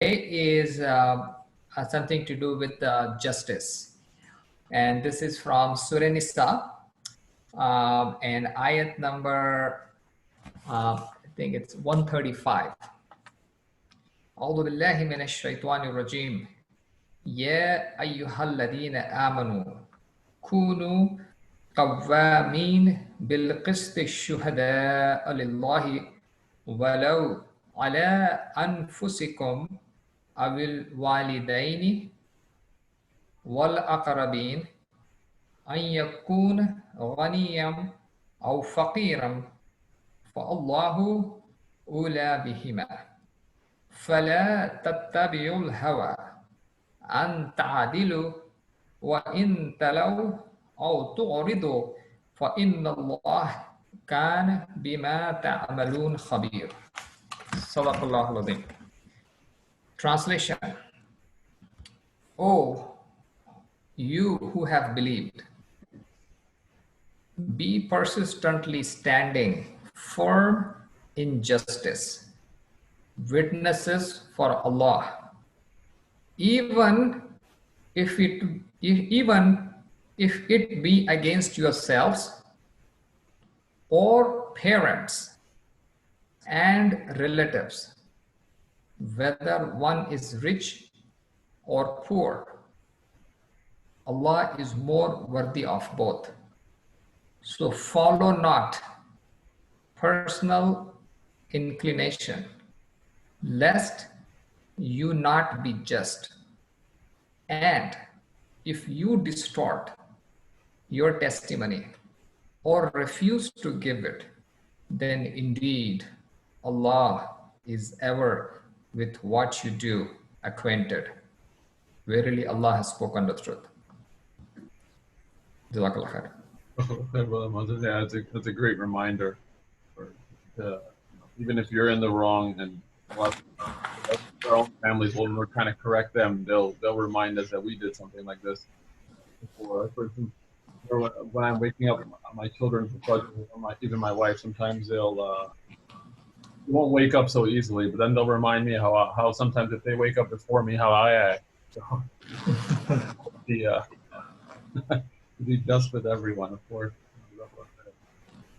is something to do with justice. And this is from Surah Nisa, and ayat number, I think it's 135. أعوذ بالله من الشيطان الرجيم يا أيها الذين آمنوا كونوا قوامين بالقسط الشهداء لله ولو على أنفسكم أو الوالدين والأقربين أن يكون غنيا أو فقيرا فالله أولى بهما فلا تتبعوا الهوى أن تعدلوا وإن تلوا أو تعرضوا فإن الله كان بما تعملون خبير. صدق الله العظيم. Translation. O you who have believed, be persistently standing firm in justice, witnesses for Allah, even if it be against yourselves or parents and relatives, whether one is rich or poor. Allah is more worthy of both. So follow not personal inclination, lest you not be just. And if you distort your testimony or refuse to give it, then indeed Allah is ever with what you do acquainted. Verily Allah has spoken the truth. Jazakallah khair. Yeah, that's a great reminder. Even if you're in the wrong, and our own families, when we're trying to correct them, they'll remind us that we did something like this before. For instance, when I'm waking up my children, or even my wife, sometimes they won't wake up so easily, but then they'll remind me how sometimes if they wake up before me, how I act. So, be just with everyone, of course.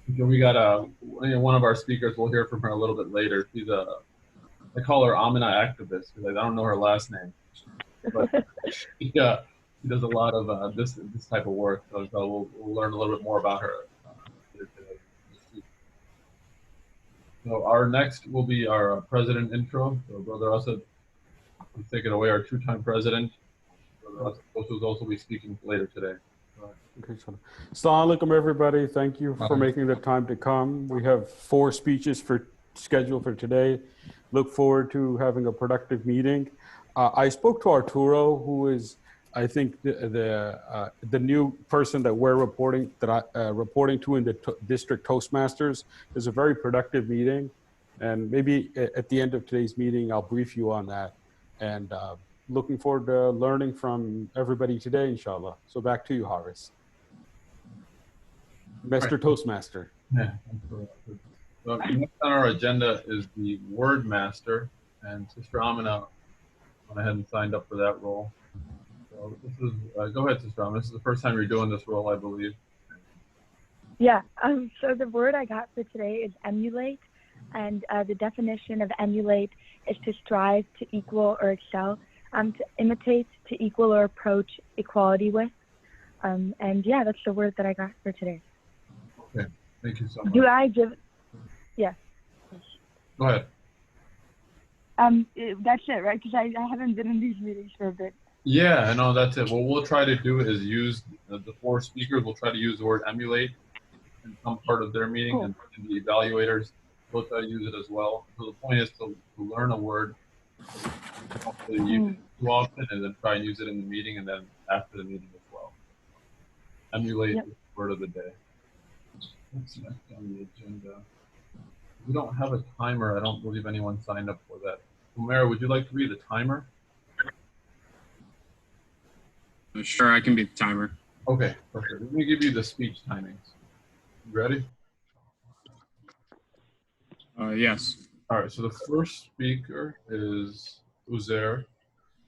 We got one of our speakers. We'll hear from her a little bit later. She's I call her Amina activist because I don't know her last name, but she does a lot of this type of work. So we'll learn a little bit more about her later today. So our next will be our president intro. So Brother Asad, please take it away. Our two-time president. Brother Asad will also be speaking later today. Okay, so Assalamu alaikum, everybody. Thank you for making the time to come. We have 4 speeches scheduled for today. Look forward to having a productive meeting. I spoke to Arturo, who is, I think, the new person that we're reporting to in the district Toastmasters. It's a very productive meeting, and maybe at the end of today's meeting, I'll brief you on that. And looking forward to learning from everybody today, inshallah. So back to you, Haris. Mr. Toastmaster. Yeah. So next on our agenda is the Word Master, and Sister Amina went ahead and signed up for that role. So this is, go ahead, Sister Amina. This is the first time you're doing this role, I believe. Yeah. So the word I got for today is emulate, and the definition of emulate is to strive to equal or excel, to imitate, to equal or approach equality with. And yeah, that's the word that I got for today. Okay, thank you so much. Do I give? Yeah. Go ahead. That's it, right? Because I haven't been in these meetings for a bit. Yeah, I know, that's it. What we'll try to do is use the 4 speakers. We'll try to use the word emulate in some part of their meeting, cool. And the evaluators will try to use it as well. So the point is to learn a word, hopefully use it too often, and then try and use it in the meeting and then after the meeting as well. Emulate is the word of the day. What's next on the agenda? We don't have a timer. I don't believe anyone signed up for that. Umair, would you like to read the timer? Sure, I can be the timer. Okay, perfect. Let me give you the speech timings. You ready? Yes. All right, so the first speaker is Uzair.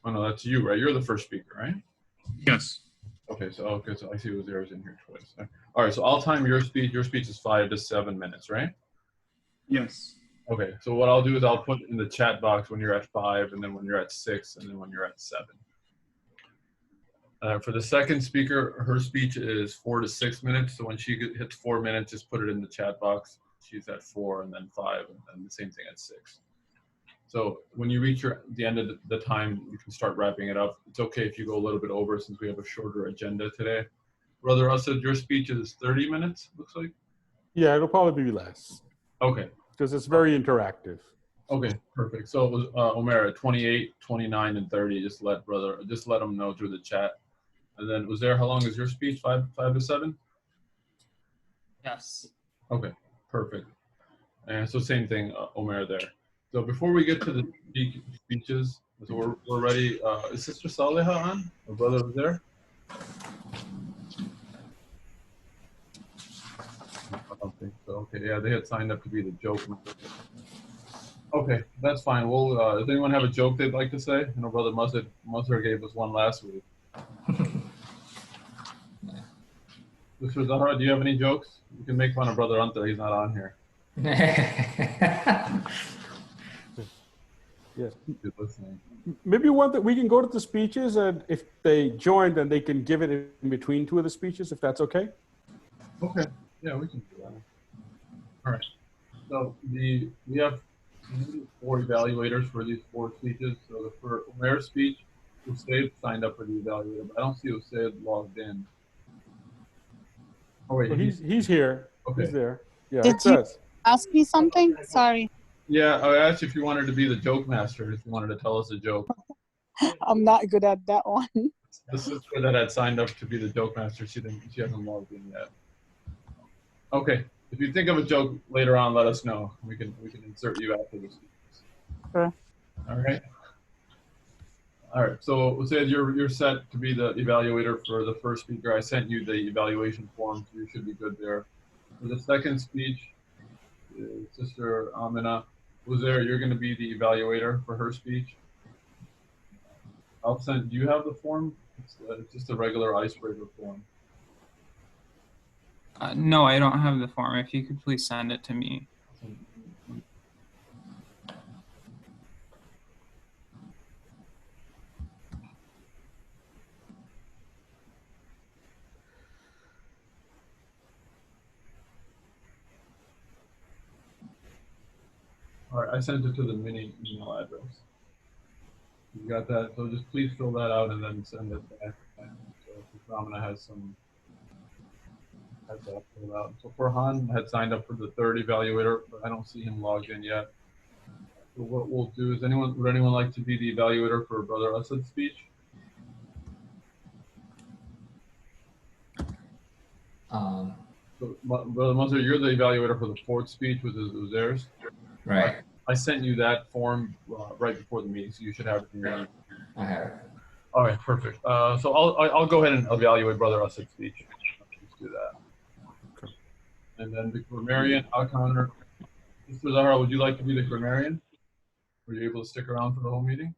Oh no, that's you, right? You're the first speaker, right? Yes. Okay, so I see Uzair's in here twice. All right, so I'll time your speech. Your speech is 5 to 7 minutes, right? Yes. Okay, so what I'll do is I'll put in the chat box when you're at 5, and then when you're at 6, and then when you're at 7. For the second speaker, her speech is 4 to 6 minutes. So when she hits 4 minutes, just put it in the chat box. She's at 4, and then 5, and the same thing at 6. So when you reach the end of the time, you can start wrapping it up. It's okay if you go a little bit over since we have a shorter agenda today. Brother Asad, your speech is 30 minutes, looks like? Yeah, it'll probably be less Okay. because it's very interactive. Okay, perfect. So it was Omer at 28, 29, and 30. Just let them know through the chat. And then was there, how long is your speech? 5 to 7? Yes. Okay, perfect. And so same thing, Omer there. So before we get to the speeches, so we're ready. Is Sister Saleha on? Her brother was there? I don't think so. Okay, yeah, they had signed up to be the joke. Okay, that's fine. Well, does anyone have a joke they'd like to say? I know Brother Musser gave us one last week. Sister Zahra, do you have any jokes? You can make fun of Brother Anta. He's not on here. Yes. He's listening. Maybe one that we can go to the speeches, and if they join, then they can give it in between two of the speeches, if that's okay. Okay. Yeah, we can do that. All right. So we have 4 evaluators for these 4 speeches. So for Umair's speech, Usaid signed up for the evaluator, but I don't see Usaid logged in. Oh wait, So he's here. Okay. He's there. Yeah, Did it says. ask me something? Sorry. Yeah, I asked you if you wanted to be the joke master, if you wanted to tell us a joke. I'm not good at that one. The sister that had signed up to be the joke master, she hasn't logged in yet. Okay. If you think of a joke later on, let us know. We can insert you after the speakers. Sure. All right. All right. So Usaid, you're set to be the evaluator for the first speaker. I sent you the evaluation form, so you should be good there. For the second speech, Sister Amina Uzair, you're going to be the evaluator for her speech. I'll send. Do you have the form? It's just a regular icebreaker form. No, I don't have the form. If you could please send it to me. All right, I sent it to the mini email address. You got that? So just please fill that out and then send it back. So Ramana has that filled out. So Farhan had signed up for the third evaluator, but I don't see him logged in yet. So what we'll do is, would anyone like to be the evaluator for Brother Asad's speech? So Brother Musser, you're the evaluator for the fourth speech, which is Uzair's. Right. I sent you that form right before the meeting, so you should have it in your email. I have it. All right, perfect. So I'll go ahead and evaluate Brother Asad's speech. Let's do that. And then the grammarian, I'll counter. Sister Zahra, would you like to be the grammarian? Were you able to stick around for the whole meeting?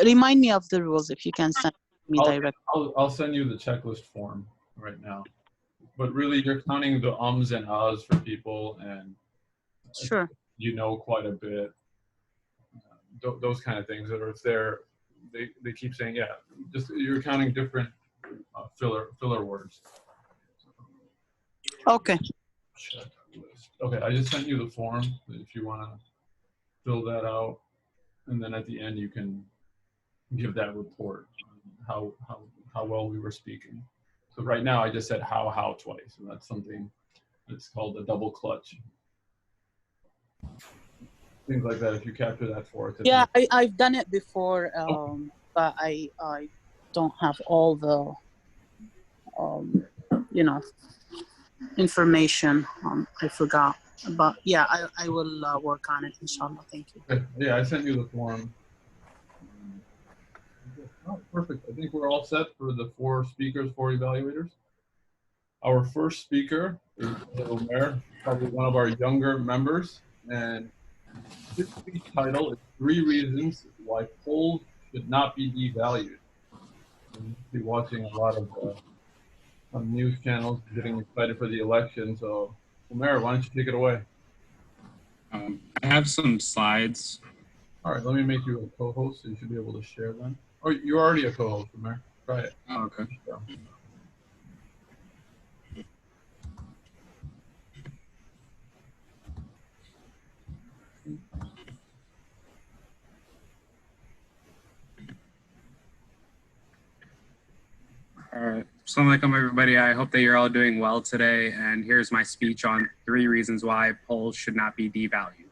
Remind me of the rules if you can send me direct. I'll send you the checklist form right now. But really, you're counting the ums and ahs for people, and Sure. you know quite a bit. Those kind of things that are there. They keep saying, yeah, just you're counting different filler words. Okay. Checklist. Okay, I just sent you the form if you want to fill that out, and then at the end you can give that report on how well we were speaking. So right now I just said how twice, and that's something that's called a double clutch. Things like that. If you capture that for us. Yeah, I've done it before, but I don't have all the information. I forgot, but yeah, I will work on it, inshallah. Thank you. Okay. Yeah, I sent you the form. Oh, perfect. I think we're all set for the 4 speakers, 4 evaluators. Our first speaker is Omer, probably one of our younger members, and his speech title is 3 Reasons Why Polls Should Not Be Devalued. And you'll be watching a lot of on news channels, getting excited for the election. So, Omer, why don't you take it away? I have some slides. All right, let me make you a co-host, so you should be able to share them. Or you're already a co-host, Omer. Try it. Oh, okay. Yeah. All right. Assalamu alaikum, everybody. I hope that you're all doing well today. And here's my speech on 3 reasons why polls should not be devalued.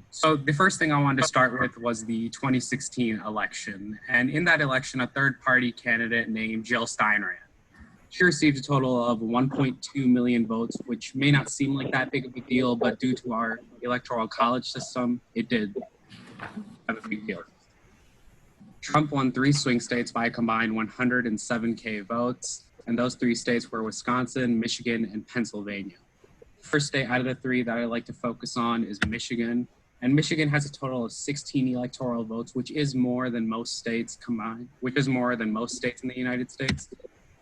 So the first thing I wanted to start with was the 2016 election. And in that election, a third-party candidate named Jill Stein ran. She received a total of 1.2 million votes, which may not seem like that big of a deal, but due to our electoral college system, it did have a big deal. Trump won 3 swing states by a combined 107K votes, and those 3 states were Wisconsin, Michigan, and Pennsylvania. The first state out of the 3 that I like to focus on is Michigan, and Michigan has a total of 16 electoral votes, which is more than most states combined, which is more than most states in the United States.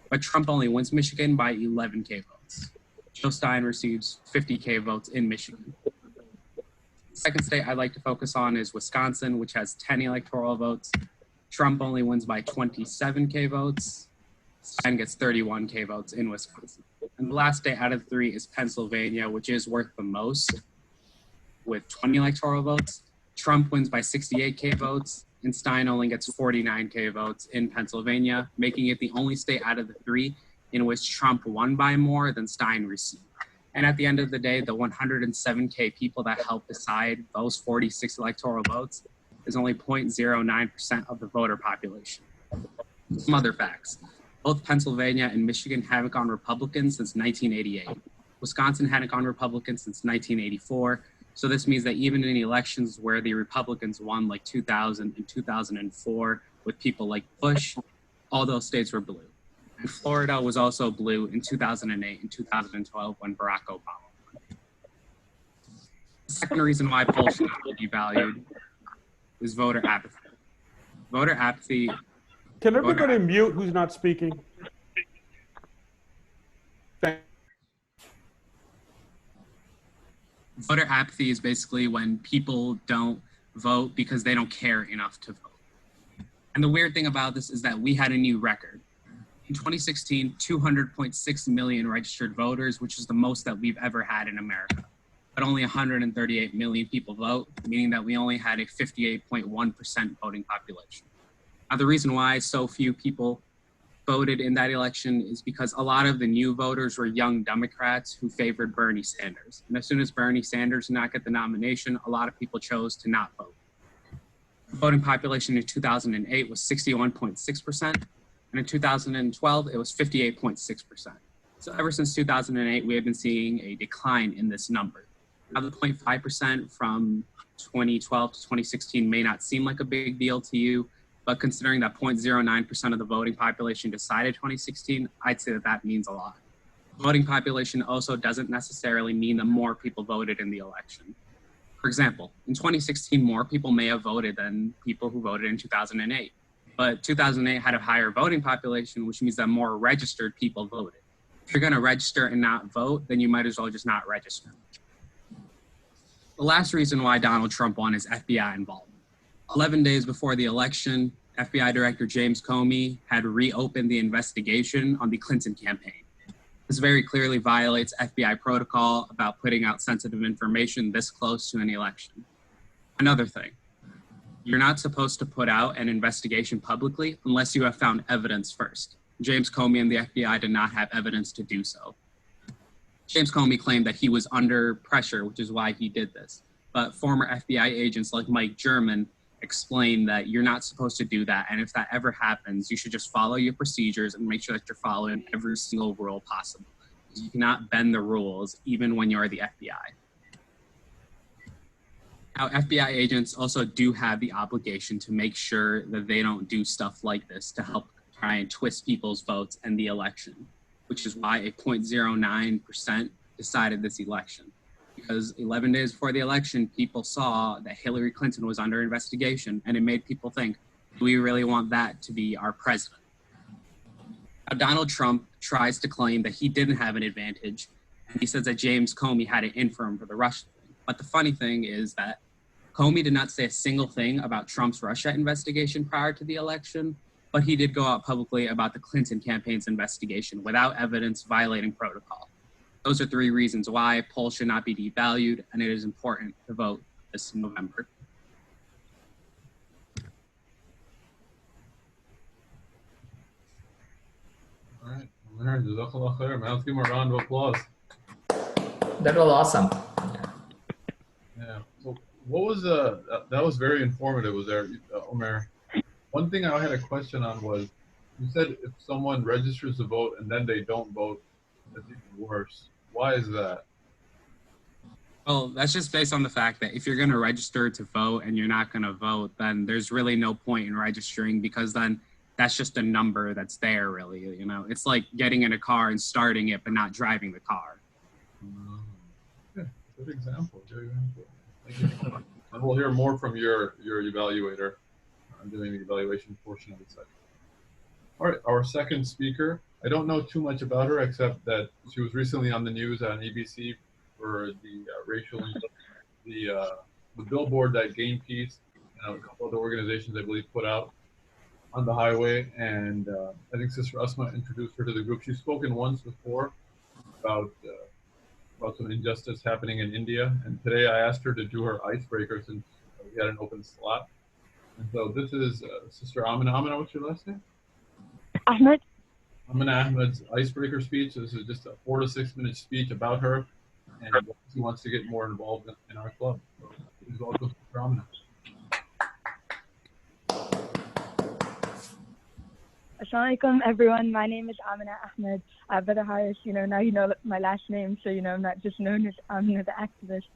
But Trump only wins Michigan by 11K votes. Jill Stein receives 50K votes in Michigan. The second state I'd like to focus on is Wisconsin, which has 10 electoral votes. Trump only wins by 27K votes. Stein gets 31K votes in Wisconsin. And the last state out of the 3 is Pennsylvania, which is worth the most with 20 electoral votes. Trump wins by 68K votes, and Stein only gets 49K votes in Pennsylvania, making it the only state out of the 3 in which Trump won by more than Stein received. And at the end of the day, the 107K people that helped decide those 46 electoral votes is only 0.09% of the voter population. Some other facts. Both Pennsylvania and Michigan haven't gone Republican since 1988. Wisconsin hadn't gone Republican since 1984. So this means that even in elections where the Republicans won like 2000 and 2004 with people like Bush, all those states were blue. And Florida was also blue in 2008 and 2012 when Barack Obama won. The second reason why polls should not be devalued is voter apathy. Voter apathy. Can everybody mute who's not speaking? Voter apathy is basically when people don't vote because they don't care enough to vote. And the weird thing about this is that we had a new record. In 2016, 200.6 million registered voters, which is the most that we've ever had in America. But only 138 million people vote, meaning that we only had a 58.1% voting population. Now, the reason why so few people voted in that election is because a lot of the new voters were young Democrats who favored Bernie Sanders. And as soon as Bernie Sanders did not get the nomination, a lot of people chose to not vote. The voting population in 2008 was 61.6%, and in 2012, it was 58.6%. So ever since 2008, we have been seeing a decline in this number. Now, the 0.5% from 2012 to 2016 may not seem like a big deal to you, but considering that 0.09% of the voting population decided 2016, I'd say that that means a lot. The voting population also doesn't necessarily mean that more people voted in the election. For example, in 2016, more people may have voted than people who voted in 2008. But 2008 had a higher voting population, which means that more registered people voted. If you're gonna register and not vote, then you might as well just not register. The last reason why Donald Trump won is FBI involvement. 11 days before the election, FBI Director James Comey had reopened the investigation on the Clinton campaign. This very clearly violates FBI protocol about putting out sensitive information this close to an election. Another thing, you're not supposed to put out an investigation publicly unless you have found evidence first. James Comey and the FBI did not have evidence to do so. James Comey claimed that he was under pressure, which is why he did this. But former FBI agents like Mike German explained that you're not supposed to do that. And if that ever happens, you should just follow your procedures and make sure that you're following every single rule possible. You cannot bend the rules, even when you're the FBI. Now, FBI agents also do have the obligation to make sure that they don't do stuff like this to help try and twist people's votes and the election, which is why a 0.09% decided this election. Because 11 days before the election, people saw that Hillary Clinton was under investigation, and it made people think, do we really want that to be our president? Now, Donald Trump tries to claim that he didn't have an advantage, and he says that James Comey had it in for him for the Russia thing. But the funny thing is that Comey did not say a single thing about Trump's Russia investigation prior to the election, but he did go out publicly about the Clinton campaign's investigation without evidence, violating protocol. Those are 3 reasons why polls should not be devalued, and it is important to vote this November. All right. Jazakallah khair, man. Let's give him a round of applause. That was awesome. Yeah. So what was that was very informative, was there, Omer? One thing I had a question on was, you said if someone registers to vote and then they don't vote, that's even worse. Why is that? Well, that's just based on the fact that if you're going to register to vote and you're not going to vote, then there's really no point in registering, because then that's just a number that's there, really. You know, it's like getting in a car and starting it but not driving the car. Yeah, good example. Good example. Thank you so much. And we'll hear more from your evaluator doing the evaluation portion of the session. All right, our second speaker. I don't know too much about her except that she was recently on the news on ABC for the billboard that Gain Peace, a couple other organizations I believe put out on the highway, and I think Sister Asma introduced her to the group. She's spoken once before about some injustice happening in India, and today I asked her to do her icebreaker since we had an open slot. And so this is Sister Amina. Amina, what's your last name? Ahmed. Amina Ahmed's icebreaker speech. This is just a 4 to 6 minute speech about her, and she wants to get more involved in our club. So please welcome Sister Amina. Assalamu alaikum, everyone. My name is Amina Ahmed. Brother Harris, now you know my last name, so I'm not just known as Amina the activist.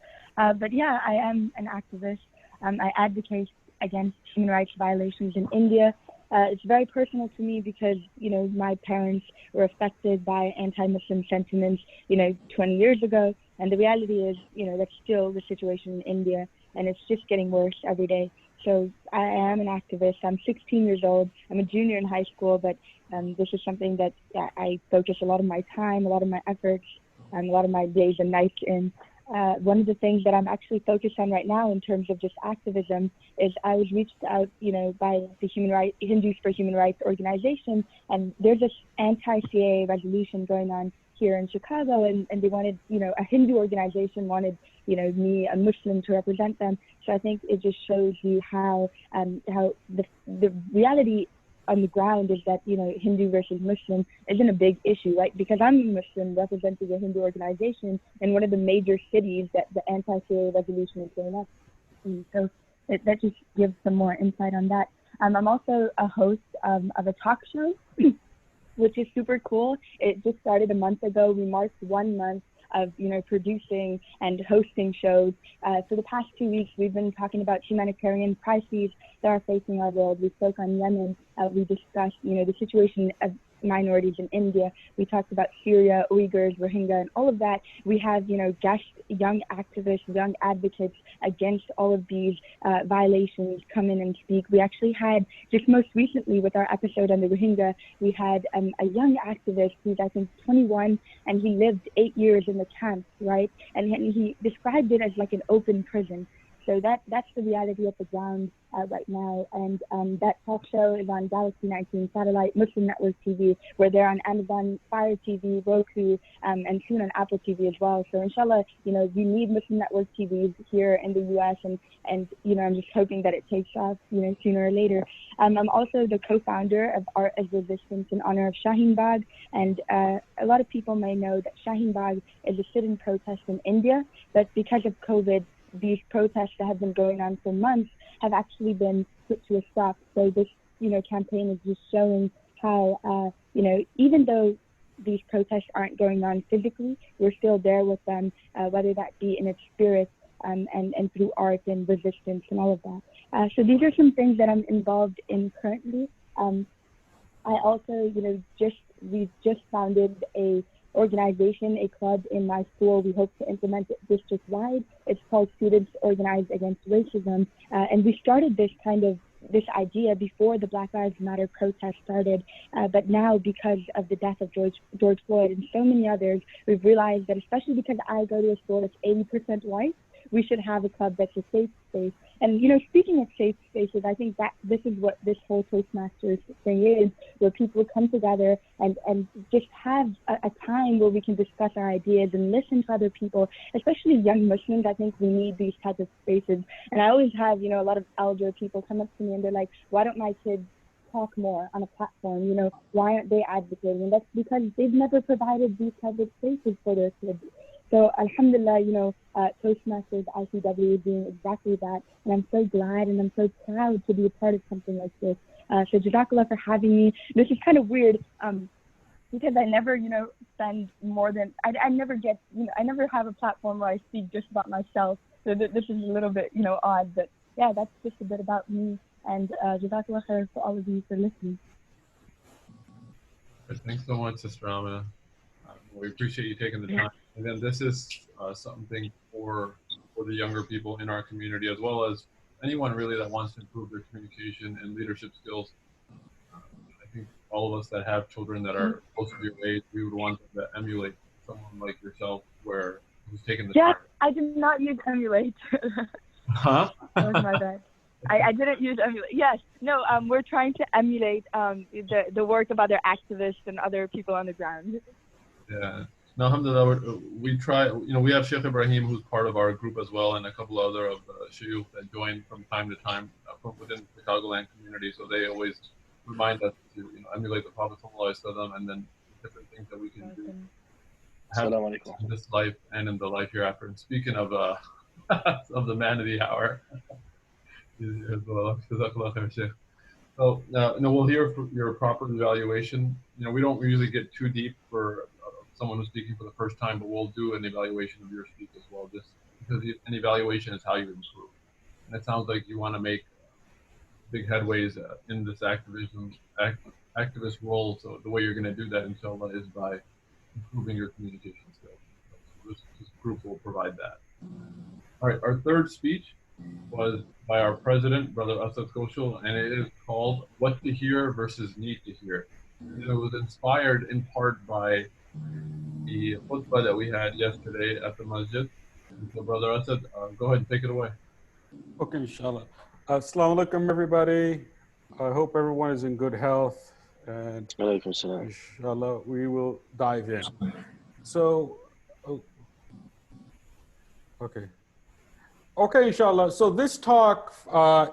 But yeah, I am an activist. I advocate against human rights violations in India. It's very personal to me because, my parents were affected by anti-Muslim sentiments, 20 years ago. And the reality is, that's still the situation in India, and it's just getting worse every day. So I am an activist. I'm 16 years old. I'm a junior in high school, but this is something that I focus a lot of my time, a lot of my efforts, a lot of my days and nights in. One of the things that I'm actually focused on right now in terms of just activism is I was reached out, by the Hindus for Human Rights organization, and there's this anti-CAA resolution going on here in Chicago, and they wanted, a Hindu organization wanted, me, a Muslim, to represent them. So I think it just shows you how the reality on the ground is that, Hindu versus Muslim isn't a big issue, right? Because I'm a Muslim representing a Hindu organization in one of the major cities that the anti-CAA resolution is going up. So that just gives some more insight on that. I'm also a host of a talk show, which is super cool. It just started a month ago. We marked 1 month of, producing and hosting shows. For the past 2 weeks, we've been talking about humanitarian crises that are facing our world. We spoke on Yemen. We discussed, the situation of minorities in India. We talked about Syria, Uyghurs, Rohingya, and all of that. We have, guest young activists, young advocates against all of these violations come in and speak. We actually had, just most recently with our episode on the Rohingya, we had a young activist who's, I think, 21, and he lived 8 years in the camp, right? And he described it as like an open prison. So that's the reality at the ground right now. And that talk show is on Galaxy 19 Satellite, Muslim Network TV. We're there on Amazon Fire TV, Roku, and soon on Apple TV as well. So inshallah, we need Muslim Network TVs here in the US, and I'm just hoping that it takes off, sooner or later. I'm also the co-founder of Art as Resistance in honor of Shaheen Bagh. And a lot of people may know that Shaheen Bagh is a sit-in protest in India, but because of COVID, these protests that have been going on for months have actually been put to a stop. So this, campaign is just showing how, even though these protests aren't going on physically, we're still there with them, whether that be in its spirit and through art and resistance and all of that. So these are some things that I'm involved in currently. I also, we've just founded a organization, a club in my school. We hope to implement it district-wide. It's called Students Organized Against Racism. And we started this idea before the Black Lives Matter protest started. But now, because of the death of George Floyd and so many others, we've realized that, especially because I go to a school that's 80% white, we should have a club that's a safe space. And, speaking of safe spaces, I think that this is what this whole Toastmasters thing is, where people come together and just have a time where we can discuss our ideas and listen to other people, especially young Muslims. I think we need these types of spaces. And I always have, a lot of elder people come up to me and they're like, why don't my kids talk more on a platform? Why aren't they advocating? And that's because they've never provided these types of spaces for their kids. So alhamdulillah, Toastmasters ICW is doing exactly that. And I'm so glad and I'm so proud to be a part of something like this. So Jazakallah for having me. This is kind of weird because I never, spend more than, I never get, I never have a platform where I speak just about myself. So this is a little bit, odd. But yeah, that's just a bit about me. And Jazakallah khair for all of you for listening. Thanks so much, Sister Amina. We appreciate you taking the time. And then this is something for the younger people in our community, as well as anyone really that wants to improve their communication and leadership skills. I think all of us that have children that are close to your age, we would want them to emulate someone like yourself, who's taking the time. I did not use emulate. Huh? That was my bad. I didn't use emulate. Yes, no. We're trying to emulate the work of other activists and other people on the ground. Yeah. Now, alhamdulillah, we try, we have Sheikh Ibrahim, who's part of our group as well, and a couple other of the shuyukh that join from time to time from within the Chicagoland community. So they always remind us to, emulate the Prophet ﷺ, and then different things that we can do have in this life and in the life hereafter. And speaking of of the man of the hour, so we'll hear your proper evaluation. We don't usually get too deep for someone who's speaking for the first time, but we'll do an evaluation of your speak as well, just because an evaluation is how you improve. And it sounds like you want to make big headways in this activist role. So the way you're going to do that, inshallah, is by improving your communication skills. So this group will provide that. All right, our third speech was by our president, Brother Asad Koshal, and it is called What to Hear versus Need to Hear. And it was inspired in part by the khutbah that we had yesterday at the masjid. And so Brother Asad, go ahead and take it away. Okay, inshallah. Assalamu alaikum, everybody. I hope everyone is in good health. And inshallah, we will dive in. So, okay, inshallah. So this talk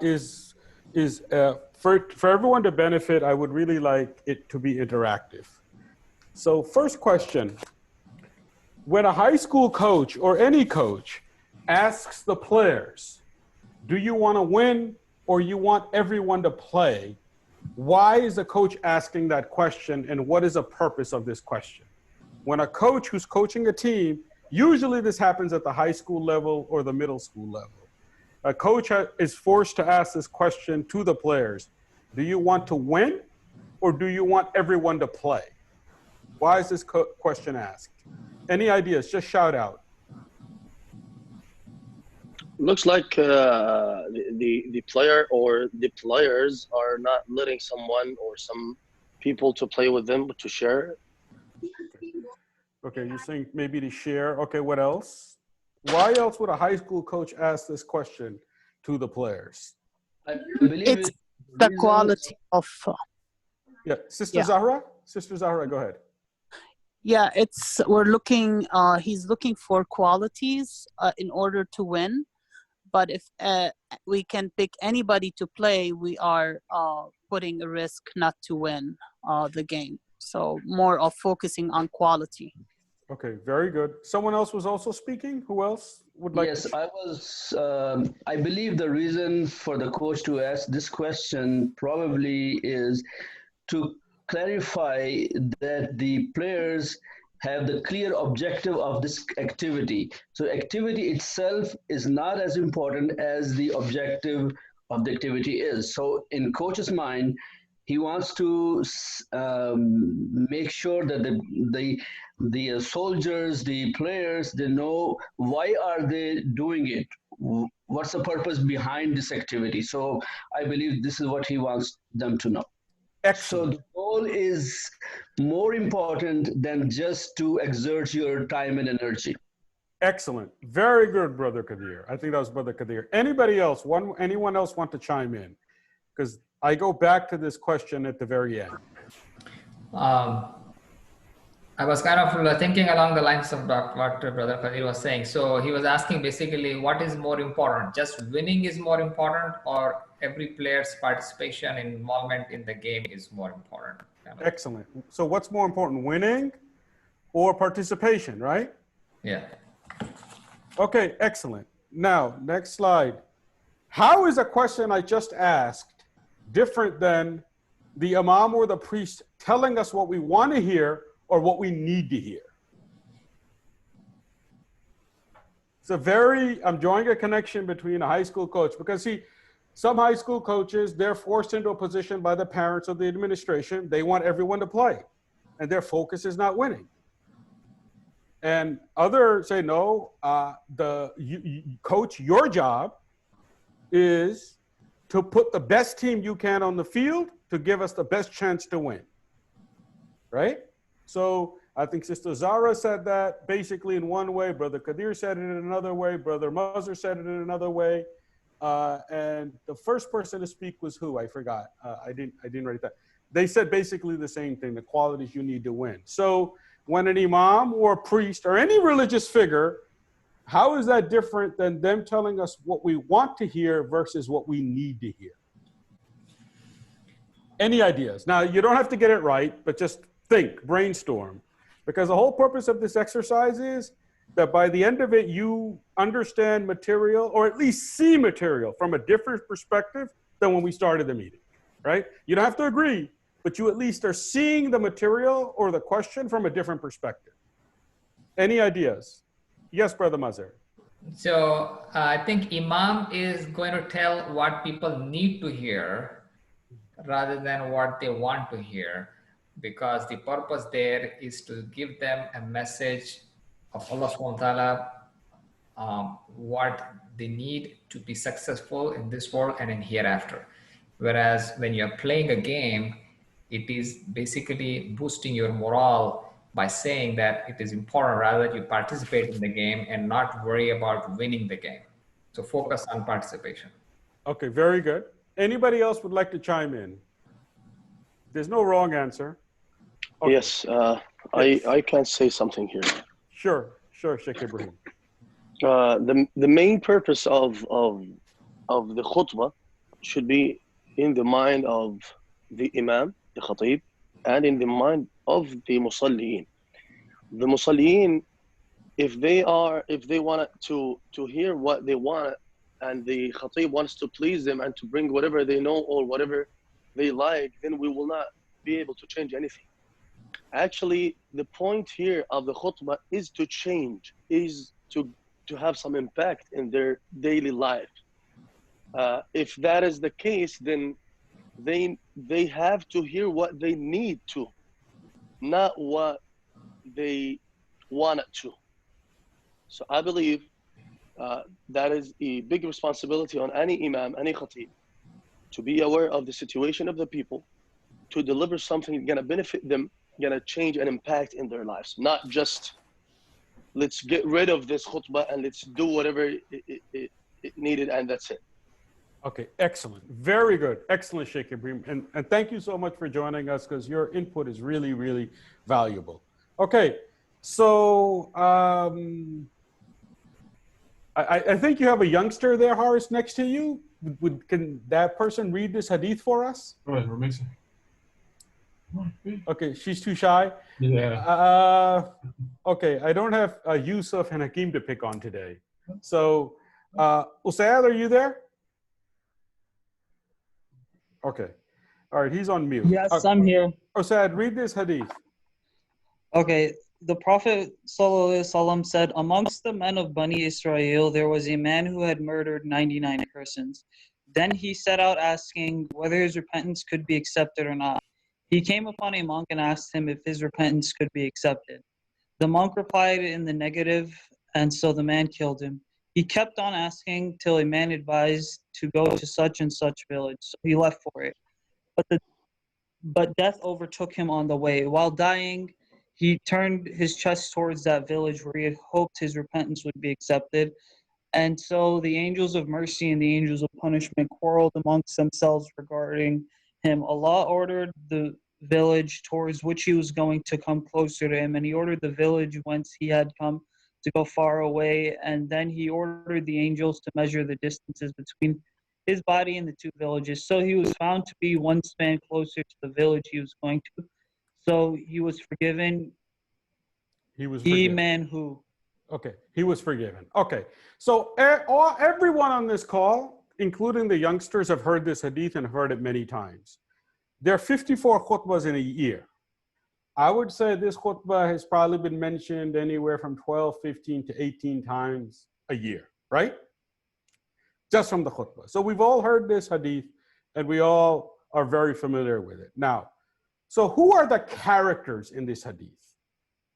is for everyone to benefit. I would really like it to be interactive. So first question, when a high school coach or any coach asks the players, do you want to win or you want everyone to play? Why is the coach asking that question, and what is the purpose of this question? When a coach who's coaching a team, usually this happens at the high school level or the middle school level. A coach is forced to ask this question to the players. Do you want to win or do you want everyone to play? Why is this question asked? Any ideas? Just shout out. Looks like the player or the players are not letting someone or some people to play with them, to share. Okay, you're saying maybe to share. Okay, what else? Why else would a high school coach ask this question to the players? I believe It's the quality of. Yeah, Sister Zahra? Sister Zahra, go ahead. Yeah, he's looking for qualities in order to win. But if we can pick anybody to play, we are putting a risk not to win the game. So more of focusing on quality. Okay, very good. Someone else was also speaking. Who else would like Yes, to? I was. I believe the reason for the coach to ask this question probably is to clarify that the players have the clear objective of this activity. So activity itself is not as important as the objective of the activity is. So in coach's mind, He wants to make sure that the soldiers, the players, they know why are they doing it. What's the purpose behind this activity? So I believe this is what he wants them to know. Excellent. So the goal is more important than just to exert your time and energy. Excellent. Very good, Brother Kadir. I think that was Brother Kadir. Anybody else? Anyone else want to chime in? Because I go back to this question at the very end. I was kind of thinking along the lines of what Brother Kadir was saying. So he was asking basically what is more important? Just winning is more important, or every player's participation and involvement in the game is more important? Excellent. So what's more important, winning or participation, right? Yeah. Okay, excellent. Now, next slide. How is a question I just asked different than the imam or the priest telling us what we want to hear or what we need to hear? It's I'm drawing a connection between a high school coach, because see, some high school coaches, they're forced into a position by the parents or the administration. They want everyone to play, and their focus is not winning. And others say, no, coach, your job is to put the best team you can on the field to give us the best chance to win, right? So I think Sister Zara said that basically in one way, Brother Kadir said it in another way, Brother Mazhar said it in another way, and the first person to speak was who? I forgot. I didn't write that. They said basically the same thing, the qualities you need to win. So when an imam or a priest or any religious figure, how is that different than them telling us what we want to hear versus what we need to hear? Any ideas? Now, you don't have to get it right, but just think, brainstorm. Because the whole purpose of this exercise is that by the end of it, you understand material, or at least see material from a different perspective than when we started the meeting, right? You don't have to agree, but you at least are seeing the material or the question from a different perspective. Any ideas? Yes, Brother Mazhar. So I think imam is going to tell what people need to hear rather than what they want to hear, because the purpose there is to give them a message of Allah subhanahu wa ta'ala, what they need to be successful in this world and in hereafter. Whereas when you're playing a game, it is basically boosting your morale by saying that it is important rather that you participate in the game and not worry about winning the game. So focus on participation. Okay, very good. Anybody else would like to chime in? There's no wrong answer. Okay. Yes, I can say something here. Sure, Sheikh Ibrahim. The main purpose of the khutbah should be in the mind of the imam, the khatib, and in the mind of the musalliin. The musalliin, if they want to hear what they want, and the khatib wants to please them and to bring whatever they know or whatever they like, then we will not be able to change anything. Actually, the point here of the khutbah is to change, is to have some impact in their daily life. If that is the case, then they have to hear what they need to, not what they wanted to. So I believe that is a big responsibility on any imam, any khatib, to be aware of the situation of the people, to deliver something going to benefit them, going to change and impact in their lives, not just let's get rid of this khutbah and let's do whatever it needed and that's it. Okay, excellent. Very good. Excellent, Sheikh Ibrahim. And thank you so much for joining us, because your input is really, really valuable. Okay, so I think you have a youngster there, Horace, next to you. Can that person read this hadith for us? Go ahead, we're mixing. Okay, she's too shy. Yeah. Okay, I don't have Yusuf and Hakeem to pick on today. So, Usaid, are you there? Okay. All right, he's on mute. Yes, I'm here. Usaid, read this hadith. Okay, the Prophet ﷺ said, amongst the men of Bani Israel, there was a man who had murdered 99 persons. Then he set out asking whether his repentance could be accepted or not. He came upon a monk and asked him if his repentance could be accepted. The monk replied in the negative, and so the man killed him. He kept on asking till a man advised to go to such and such village, so he left for it. But death overtook him on the way. While dying, he turned his chest towards that village where he had hoped his repentance would be accepted. And so the angels of mercy and the angels of punishment quarreled amongst themselves regarding him. Allah ordered the village towards which he was going to come closer to him, and he ordered the village whence he had come to go far away, and then he ordered the angels to measure the distances between his body and the two villages. So he was found to be one span closer to the village he was going to. So he was forgiven. He was He forgiven. man who. Okay, he was forgiven. Okay, so everyone on this call, including the youngsters, have heard this hadith and heard it many times. There are 54 khutbahs in a year. I would say this khutbah has probably been mentioned anywhere from 12, 15 to 18 times a year, right? Just from the khutbah. So we've all heard this hadith and we all are very familiar with it. Now, so who are the characters in this hadith?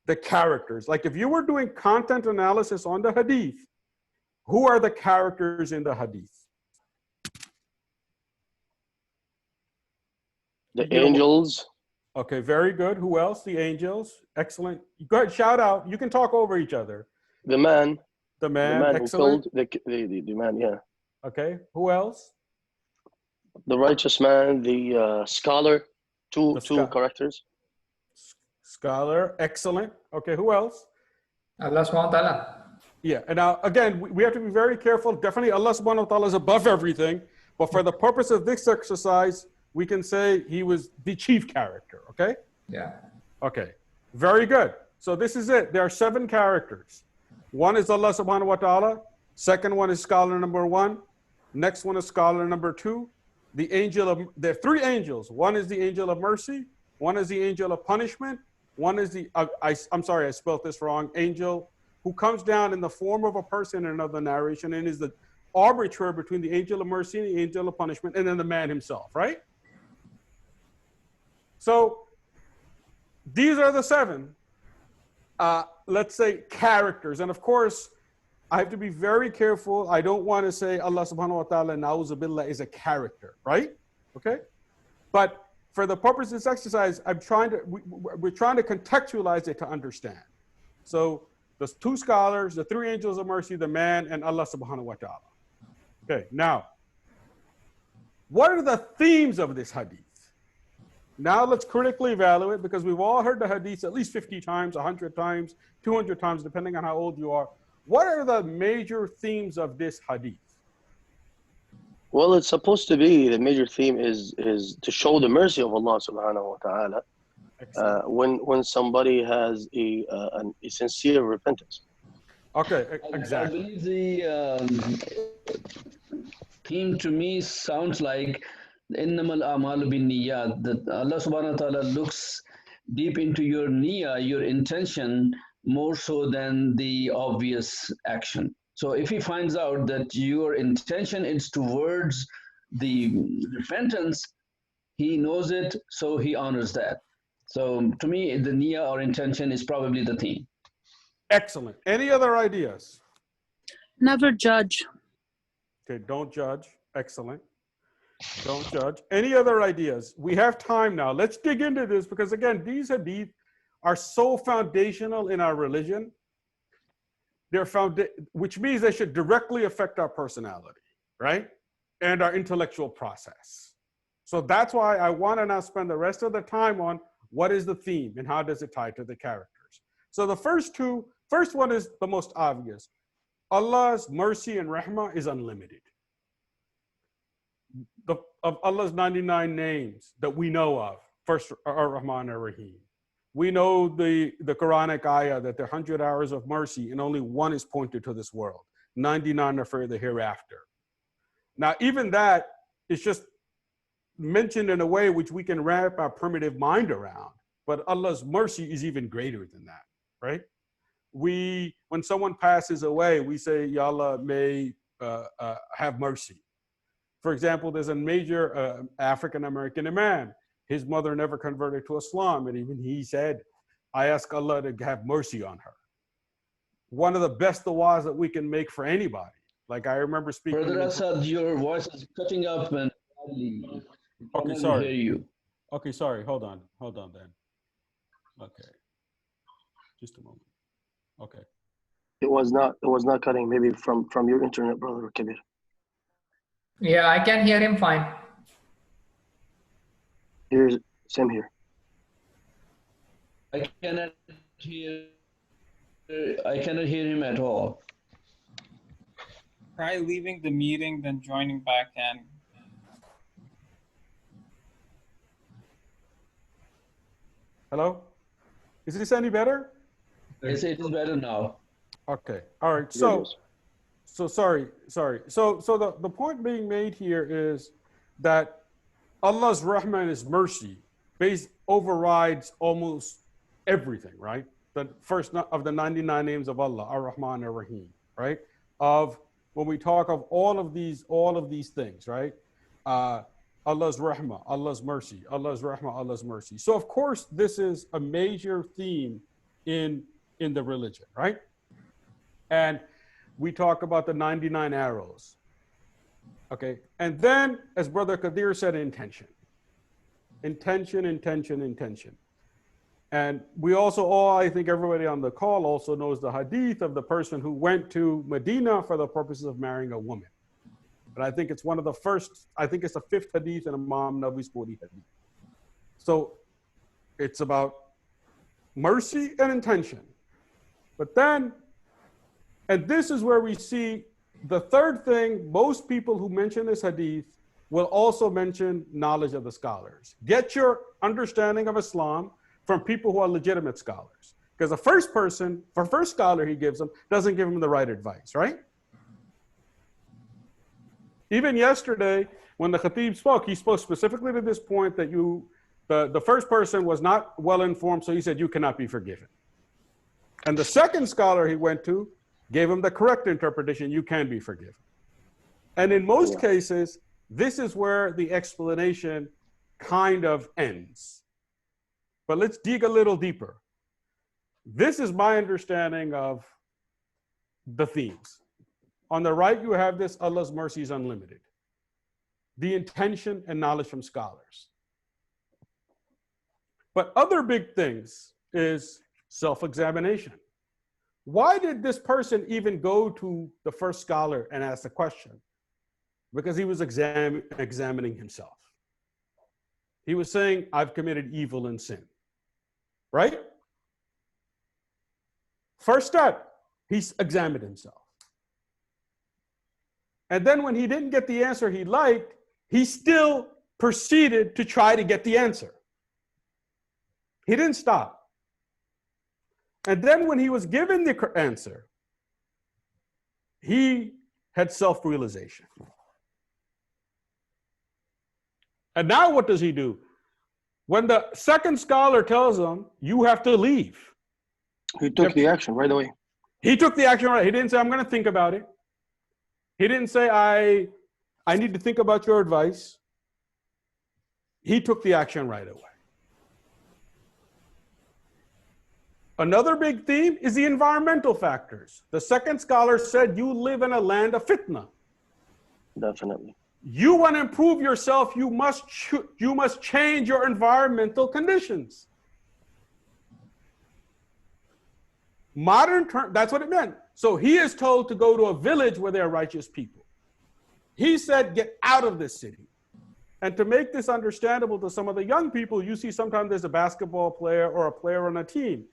The characters. Like if you were doing content analysis on the hadith, who are the characters in the hadith? The angels. Okay, very good. Who else? The angels. Excellent. Go ahead, shout out. You can talk over each other. The man. The man. Who Excellent. killed the man, yeah. Okay, who else? The righteous man, the scholar, two characters. Scholar, excellent. Okay, who else? Allah subhanahu wa ta'ala. Yeah, and now again, we have to be very careful. Definitely Allah subhanahu wa ta'ala is above everything, but for the purpose of this exercise, we can say he was the chief character, okay? Yeah. Okay, very good. So this is it. There are 7 characters. One is Allah subhanahu wa ta'ala. Second one is scholar number 1. Next one is scholar number 2. There are 3 angels. One is the angel of mercy. One is the angel of punishment. One is the, I'm sorry, I spelled this wrong, angel who comes down in the form of a person in another narration and is the arbiter between the angel of mercy and the angel of punishment, and then the man himself, right? So these are the 7, let's say, characters. And of course, I have to be very careful. I don't want to say Allah subhanahu wa ta'ala, na'udhu billah, is a character, right? Okay? But for the purpose of this exercise, we're trying to contextualize it to understand. So there's 2 scholars, the 3 angels of mercy, the man, and Allah subhanahu wa ta'ala. Okay, now, what are the themes of this hadith? Now let's critically evaluate, because we've all heard the hadith at least 50 times, 100 times, 200 times, depending on how old you are. What are the major themes of this hadith? Well, it's supposed to be, the major theme is to show the mercy of Allah subhanahu wa ta'ala when somebody has a sincere repentance. Okay, exactly. I believe the theme to me sounds like innamal a'malu bin niyyat, that Allah subhanahu wa ta'ala looks deep into your niyyah, your intention, more so than the obvious action. So if he finds out that your intention is towards the repentance, he knows it, so he honors that. So to me, the niyyah or intention is probably the theme. Excellent. Any other ideas? Never judge. Okay, don't judge. Excellent. Don't judge. Any other ideas? We have time now. Let's dig into this, because again, these hadith are so foundational in our religion. They're which means they should directly affect our personality, right? And our intellectual process. So that's why I want to now spend the rest of the time on what is the theme and how does it tie to the characters. So the first one is the most obvious. Allah's mercy and rahmah is unlimited. Of Allah's 99 names that we know of, first Ar-Rahman Ar-Rahim. We know the Quranic ayah that there are 100 hours of mercy and only 1 is pointed to this world. 99 are for the hereafter. Now, even that is just mentioned in a way which we can wrap our primitive mind around. But Allah's mercy is even greater than that, right? When someone passes away, we say, Ya Allah, may have mercy. For example, there's a major African-American imam. His mother never converted to Islam, and even he said, I ask Allah to have mercy on her. One of the best du'as that we can make for anybody. Like I remember speaking. Brother Asad, your voice is cutting up and badly. Okay, I sorry. hear you. Okay, sorry. Hold on then. Okay, just a moment. Okay. It was not cutting. Maybe from your internet, brother Kabir. Yeah, I can hear him fine. Same here. I cannot hear him at all. Try leaving the meeting, then joining back in. Hello? Is this any better? Yes, it is better now. Okay. All right. So sorry. So the point being made here is that Allah's Rahman, His mercy, overrides almost everything, right? The first of the 99 names of Allah, Ar-Rahman, Ar-Rahim, right? Of when we talk of all of these things, right? Allah's Rahmah, Allah's mercy, Allah's Rahmah, Allah's mercy. So of course, this is a major theme in the religion, right? And we talk about the 99 arrows. Okay. And then, as Brother Kadir said, intention. And we also I think everybody on the call also knows the hadith of the person who went to Medina for the purposes of marrying a woman. But I think it's one of the first, I think it's the 5th hadith in Imam Nawawi's 40 hadith. So it's about mercy and intention. But then, and this is where we see the third thing, most people who mention this hadith will also mention knowledge of the scholars. Get your understanding of Islam from people who are legitimate scholars. Because the first scholar he gives them doesn't give him the right advice, right? Even yesterday, when the Khatib spoke, he spoke specifically to this point that the first person was not well informed, so he said, you cannot be forgiven. And the second scholar he went to gave him the correct interpretation, you can be forgiven. And in most cases, this is where the explanation kind of ends. But let's dig a little deeper. This is my understanding of the themes. On the right, you have this, Allah's mercy is unlimited. The intention and knowledge from scholars. But other big things is self-examination. Why did this person even go to the first scholar and ask the question? Because he was examining himself. He was saying, I've committed evil and sin, right? First step, he's examined himself. And then when he didn't get the answer he liked, he still proceeded to try to get the answer. He didn't stop. And then when he was given the answer, he had self-realization. And now what does he do? When the second scholar tells him, you have to leave. He took the action right away. He took the action right. He didn't say, I'm going to think about it. He didn't say, I need to think about your advice. He took the action right away. Another big theme is the environmental factors. The second scholar said, you live in a land of fitna. Definitely. You want to improve yourself, you must change your environmental conditions. Modern term, that's what it meant. So he is told to go to a village where there are righteous people. He said, get out of this city. And to make this understandable to some of the young people, you see sometimes there's a basketball player or a player on a team.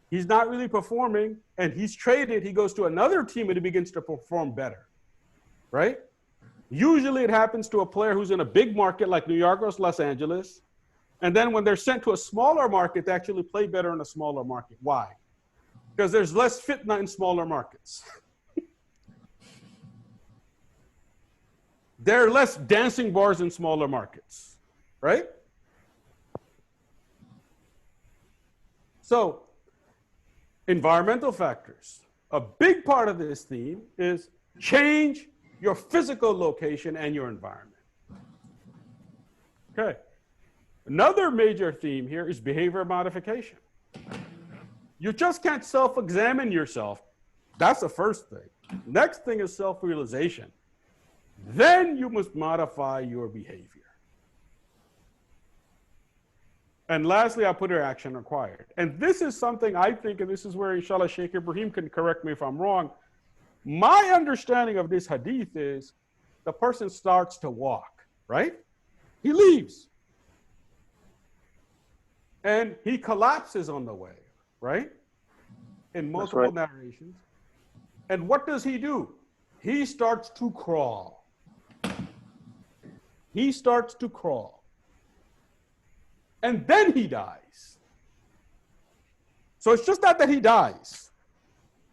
He's not really performing and he's traded. He goes to another team and he begins to perform better, right? Usually it happens to a player who's in a big market like New York or Los Angeles. And then when they're sent to a smaller market, they actually play better in a smaller market. Why? Because there's less fitna in smaller markets. There are less dancing bars in smaller markets, right? So, environmental factors. A big part of this theme is change your physical location and your environment. Okay. Another major theme here is behavior modification. You just can't self-examine yourself. That's the first thing. Next thing is self-realization. Then you must modify your behavior. And lastly, I put here action required. And this is something I think, and this is where inshallah Sheikh Ibrahim can correct me if I'm wrong. My understanding of this hadith is the person starts to walk, right? He leaves. And he collapses on the way, right? In multiple narrations. And what does he do? He starts to crawl. He starts to crawl. And then he dies. So it's just not that he dies.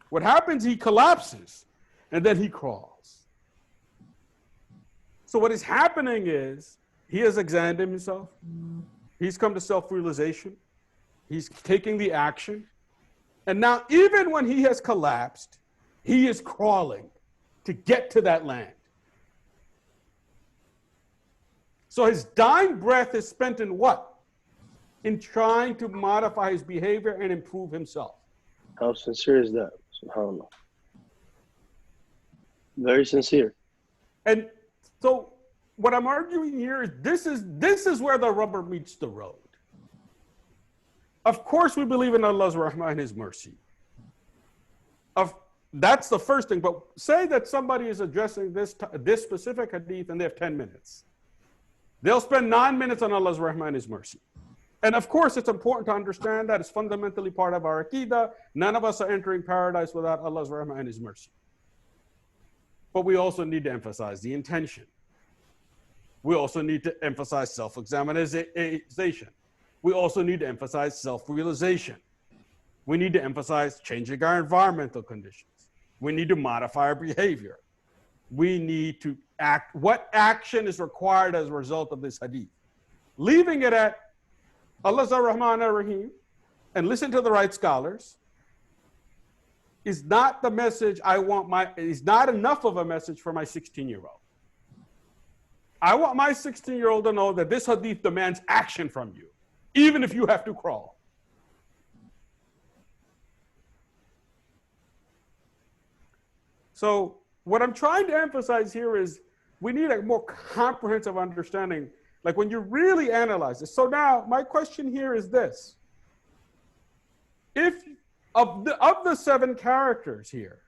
What happens, he collapses, and then he crawls. So what is happening is he has examined himself. He's come to self-realization. He's taking the action. And now, even when he has collapsed, he is crawling to get to that land. So his dying breath is spent in what? In trying to modify his behavior and improve himself. How sincere is that? SubhanAllah. Very sincere. And so what I'm arguing here is this is where the rubber meets the road. Of course, we believe in Allah's rahmah and His mercy. That's the first thing. But say that somebody is addressing this specific hadith and they have 10 minutes. They'll spend 9 minutes on Allah's rahmah and His mercy. And of course, it's important to understand that it's fundamentally part of our Aqidah. None of us are entering paradise without Allah's rahmah and His mercy. But we also need to emphasize the intention. We also need to emphasize self-examination. We also need to emphasize self-realization. We need to emphasize changing our environmental conditions. We need to modify our behavior. We need to act. What action is required as a result of this hadith? Leaving it at Allah's ar-Rahman ar-Rahim and listen to the right scholars is not the message is not enough of a message for my 16-year-old. I want my 16-year-old to know that this hadith demands action from you, even if you have to crawl. So what I'm trying to emphasize here is we need a more comprehensive understanding, like when you really analyze this. So now my question here is this. If of the 7 characters here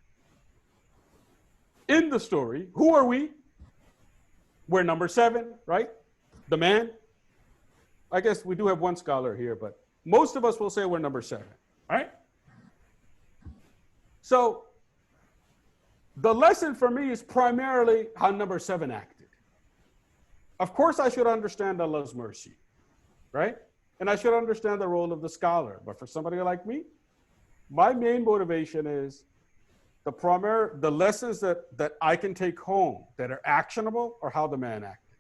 in the story, who are we? We're number 7, right? The man. I guess we do have one scholar here, but most of us will say we're number 7, right? So the lesson for me is primarily how number 7 acted. Of course, I should understand Allah's mercy, right? And I should understand the role of the scholar. But for somebody like me, my main motivation is the lessons that I can take home that are actionable are how the man acted.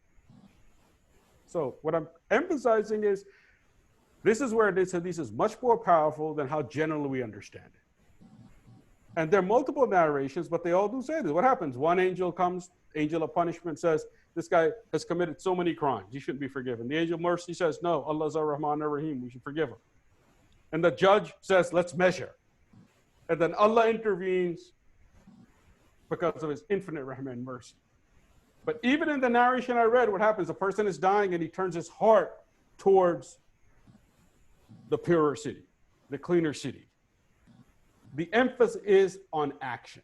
So what I'm emphasizing is this is where this hadith is much more powerful than how generally we understand it. And there are multiple narrations, but they all do say this. What happens? One angel comes, angel of punishment says, this guy has committed so many crimes, he shouldn't be forgiven. The angel of mercy says, no, Allah's ar-Rahman ar-Rahim, we should forgive him. And the judge says, let's measure. And then Allah intervenes because of His infinite rahmah and mercy. But even in the narration I read, what happens? A person is dying and he turns his heart towards the purer city, the cleaner city. The emphasis is on action.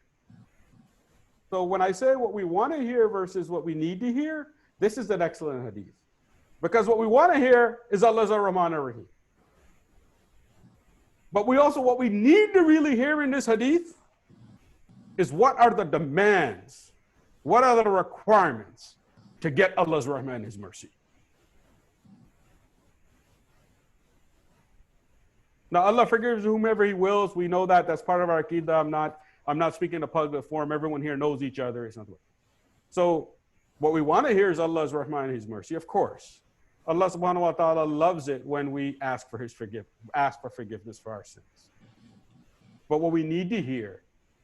So when I say what we want to hear versus what we need to hear, this is an excellent hadith. Because what we want to hear is Allah's ar-Rahman ar-Rahim. But what we need to really hear in this hadith is what are the demands, what are the requirements to get Allah's rahmah and His mercy. Now, Allah forgives whomever He wills. We know that. That's part of our Aqidah. I'm not speaking in a public forum. Everyone here knows each other. It's not the way. So what we want to hear is Allah's rahmah and His mercy, of course. Allah subhanahu wa ta'ala loves it when we ask for forgiveness for our sins. But what we need to hear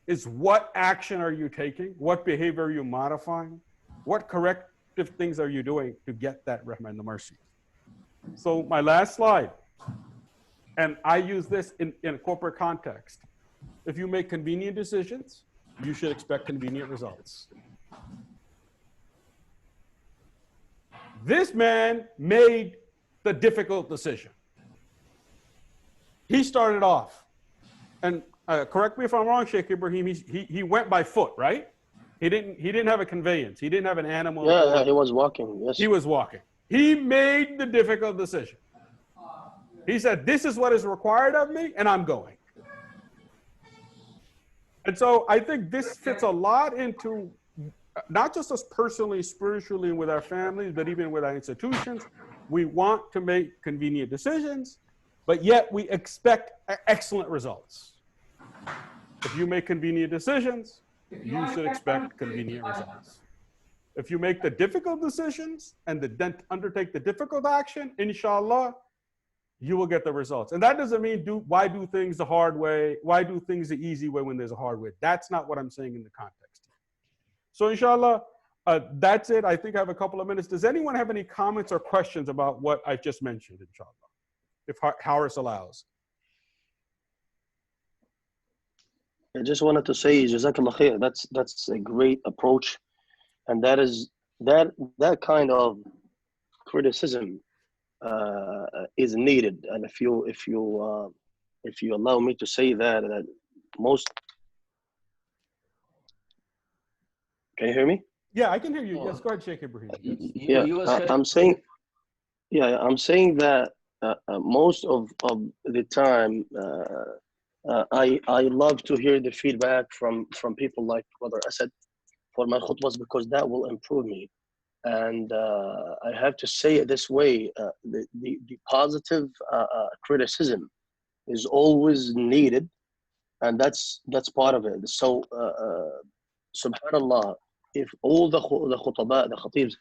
is what action are you taking? What behavior are you modifying? What correct constructive things are you doing to get that rahmah and the mercy? So my last slide, and I use this in a corporate context. If you make convenient decisions, you should expect convenient results. This man made the difficult decision. He started off, and correct me if I'm wrong, Sheikh Ibrahim, he went by foot, right? He didn't have a conveyance. He didn't have an animal. Yeah, he was walking. Yes. He was walking. He made the difficult decision. He said, this is what is required of me, and I'm going. And so I think this fits a lot into not just us personally, spiritually, and with our families, but even with our institutions. We want to make convenient decisions, but yet we expect excellent results. If you make convenient decisions, you should expect convenient results. If you make the difficult decisions and undertake the difficult action, inshallah, you will get the results. And that doesn't mean why do things the hard way? Why do things the easy way when there's a hard way? That's not what I'm saying in the context. So inshallah, that's it. I think I have a couple of minutes. Does anyone have any comments or questions about what I just mentioned, inshallah? If Haris allows. I just wanted to say, Jazakallah khair. That's a great approach, and that kind of criticism is needed. And if you allow me to say that most. Can you hear me? Yeah, I can hear you. Yes, go ahead, Sheikh Ibrahim. Yes. Yeah, I'm saying that most of the time, I love to hear the feedback from people like Brother Asad for my khutbahs, because that will improve me. And I have to say it this way: the positive criticism is always needed, and that's part of it. So, subhanallah, if all the khutbah, the khatibs,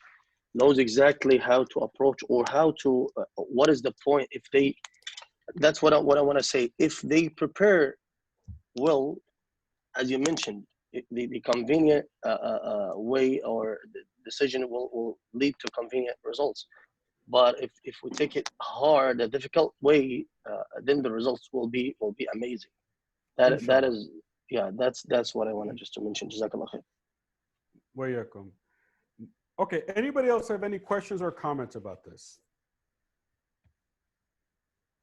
knows exactly how to approach or how to what is the point, if they, that's what I want to say, if they prepare well, as you mentioned, the convenient way or the decision will lead to convenient results. But if we take it hard, a difficult way, then the results will be amazing. That is, yeah, that's what I wanted just to mention. Jazakallah khair. Wa yakum. Okay, anybody else have any questions or comments about this?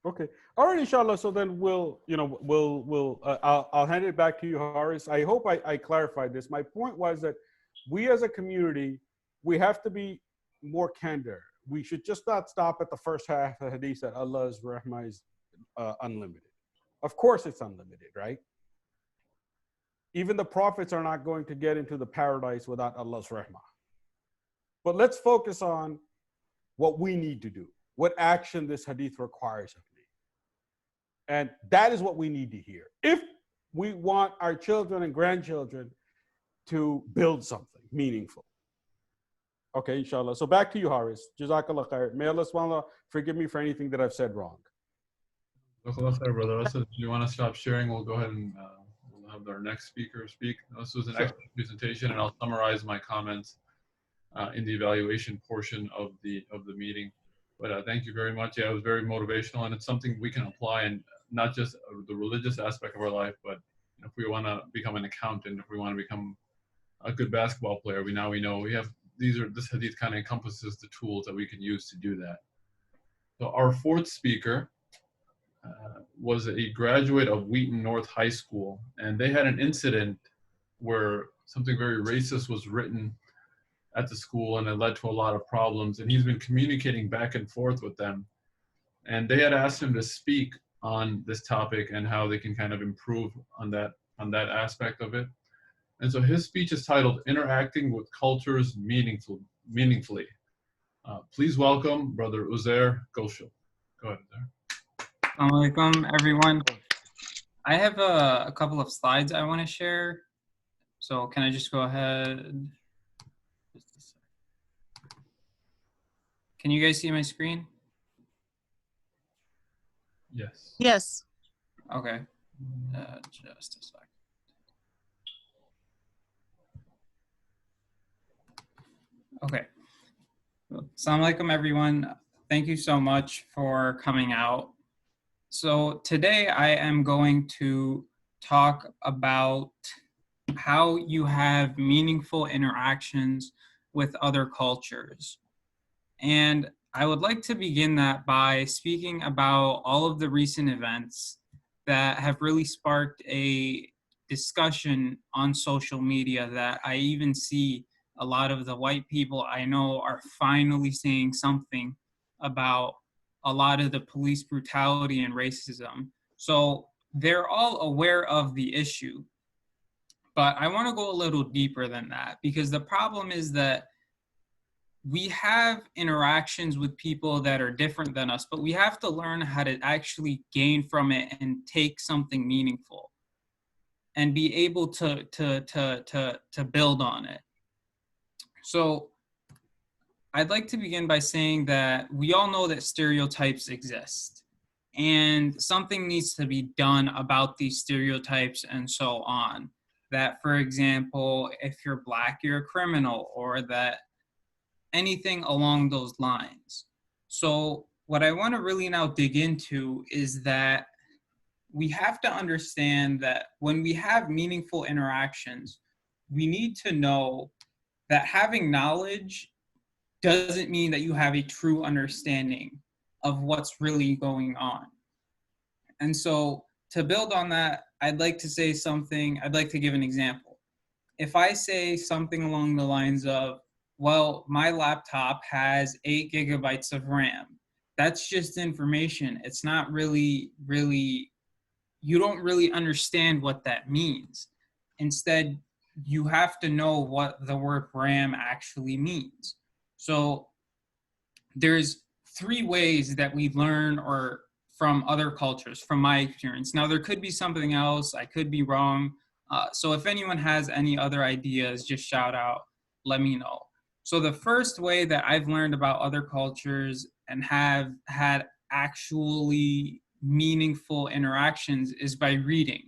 Okay, all right, inshallah. So then I'll hand it back to you, Haris. I hope I clarified this. My point was that we as a community, we have to be more candor. We should just not stop at the first half of the hadith that Allah's rahmah is unlimited. Of course it's unlimited, right? Even the prophets are not going to get into the paradise without Allah's rahmah. But let's focus on what we need to do, what action this hadith requires of me. And that is what we need to hear. If we want our children and grandchildren to build something meaningful. Okay, inshallah. So back to you, Haris. Jazakallah khair. May Allah subhanahu wa ta'ala forgive me for anything that I've said wrong. Jazakallah khair, brother. So if you want to stop sharing, we'll go ahead and we'll have our next speaker speak. This was an excellent presentation, and I'll summarize my comments in the evaluation portion of the meeting. But thank you very much. Yeah, it was very motivational, and it's something we can apply in not just the religious aspect of our life, but if we want to become an accountant, if we want to become a good basketball player, we know we have this hadith kind of encompasses the tools that we can use to do that. So our fourth speaker was a graduate of Wheaton North High School, and they had an incident where something very racist was written at the school, and it led to a lot of problems. And he's been communicating back and forth with them, and they had asked him to speak on this topic and how they can kind of improve on that aspect of it. And so his speech is titled "Interacting with Cultures Meaningfully." Please welcome Brother Uzair Goshal. Go ahead, Uzair. Assalamu alaikum, everyone. I have a couple of slides I want to share. So can I just go ahead? Can you guys see my screen? Yes. Yes. Okay. Just a sec. Okay. Assalamu alaikum, everyone. Thank you so much for coming out. So today I am going to talk about how you have meaningful interactions with other cultures. And I would like to begin that by speaking about all of the recent events that have really sparked a discussion on social media that I even see a lot of the white people I know are finally saying something about a lot of the police brutality and racism. So they're all aware of the issue. But I want to go a little deeper than that, because the problem is that we have interactions with people that are different than us, but we have to learn how to actually gain from it and take something meaningful and be able to build on it. So I'd like to begin by saying that we all know that stereotypes exist, and something needs to be done about these stereotypes and so on. That, for example, if you're Black, you're a criminal, or that anything along those lines. So what I want to really now dig into is that we have to understand that when we have meaningful interactions, we need to know that having knowledge doesn't mean that you have a true understanding of what's really going on. And so to build on that, I'd like to say something, I'd like to give an example. If I say something along the lines of, well, my laptop has 8 gigabytes of RAM, that's just information. It's not really, you don't really understand what that means. Instead, you have to know what the word RAM actually means. So there's 3 ways that we learn or from other cultures, from my experience. Now, there could be something else. I could be wrong. So if anyone has any other ideas, just shout out, let me know. So the first way that I've learned about other cultures and have had actually meaningful interactions is by reading.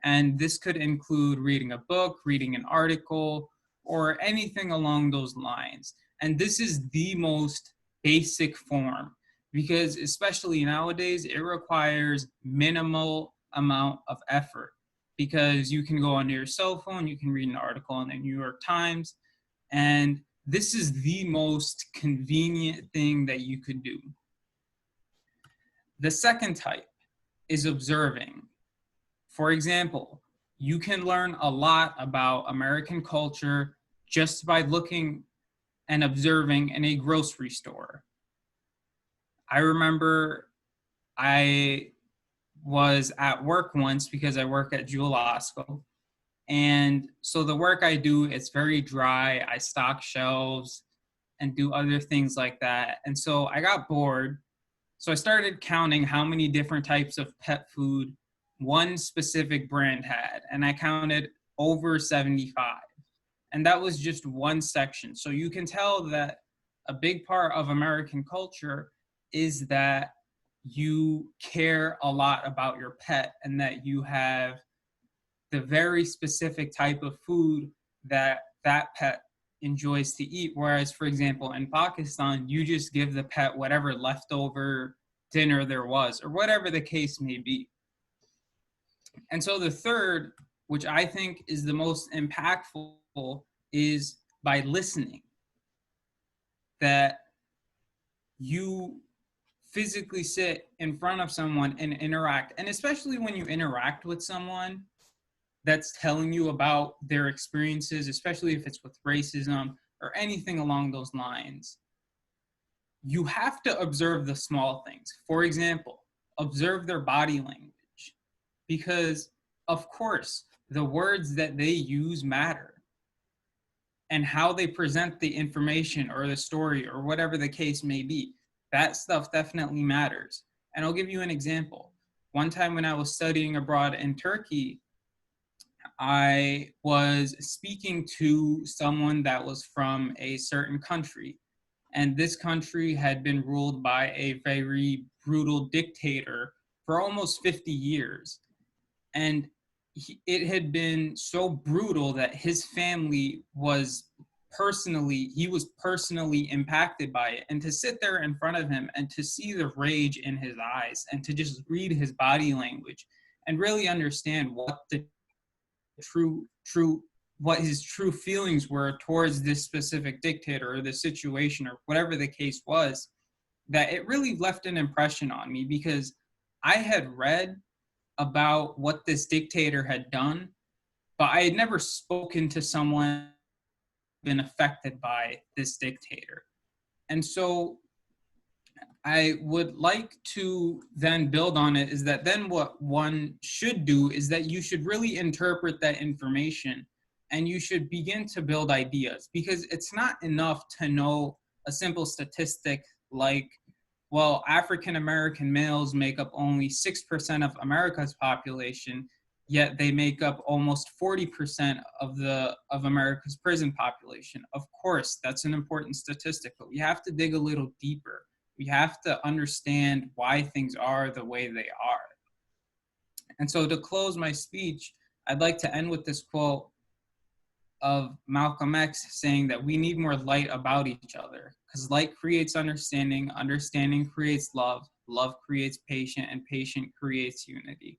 And this could include reading a book, reading an article, or anything along those lines. And this is the most basic form, because especially nowadays, it requires minimal amount of effort, because you can go onto your cell phone, you can read an article in the New York Times, and this is the most convenient thing that you could do. The second type is observing. For example, you can learn a lot about American culture just by looking and observing in a grocery store. I remember I was at work once because I work at Jewel Osco. And so the work I do, it's very dry. I stock shelves and do other things like that. And so I got bored. So I started counting how many different types of pet food one specific brand had. And I counted over 75. And that was just one section. So you can tell that a big part of American culture is that you care a lot about your pet and that you have the very specific type of food that that pet enjoys to eat. Whereas, for example, in Pakistan, you just give the pet whatever leftover dinner there was, or whatever the case may be. And so the third, which I think is the most impactful, is by listening. That you physically sit in front of someone and interact. And especially when you interact with someone that's telling you about their experiences, especially if it's with racism or anything along those lines, you have to observe the small things. For example, observe their body language, because of course, the words that they use matter, and how they present the information or the story or whatever the case may be. That stuff definitely matters. And I'll give you an example. One time when I was studying abroad in Turkey, I was speaking to someone that was from a certain country. And this country had been ruled by a very brutal dictator for almost 50 years. And it had been so brutal that his family was he was personally impacted by it. And to sit there in front of him and to see the rage in his eyes and to just read his body language and really understand what the what his true feelings were towards this specific dictator or the situation or whatever the case was, that it really left an impression on me, because I had read about what this dictator had done, but I had never spoken to someone been affected by this dictator. And so I would like to then build on it, is that then what one should do is that you should really interpret that information and you should begin to build ideas, because it's not enough to know a simple statistic like, well, African American males make up only 6% of America's population, yet they make up almost 40% of America's prison population. Of course, that's an important statistic, but we have to dig a little deeper. We have to understand why things are the way they are. And so to close my speech, I'd like to end with this quote of Malcolm X saying that we need more light about each other, because light creates understanding, understanding creates love, love creates patience, and patience creates unity.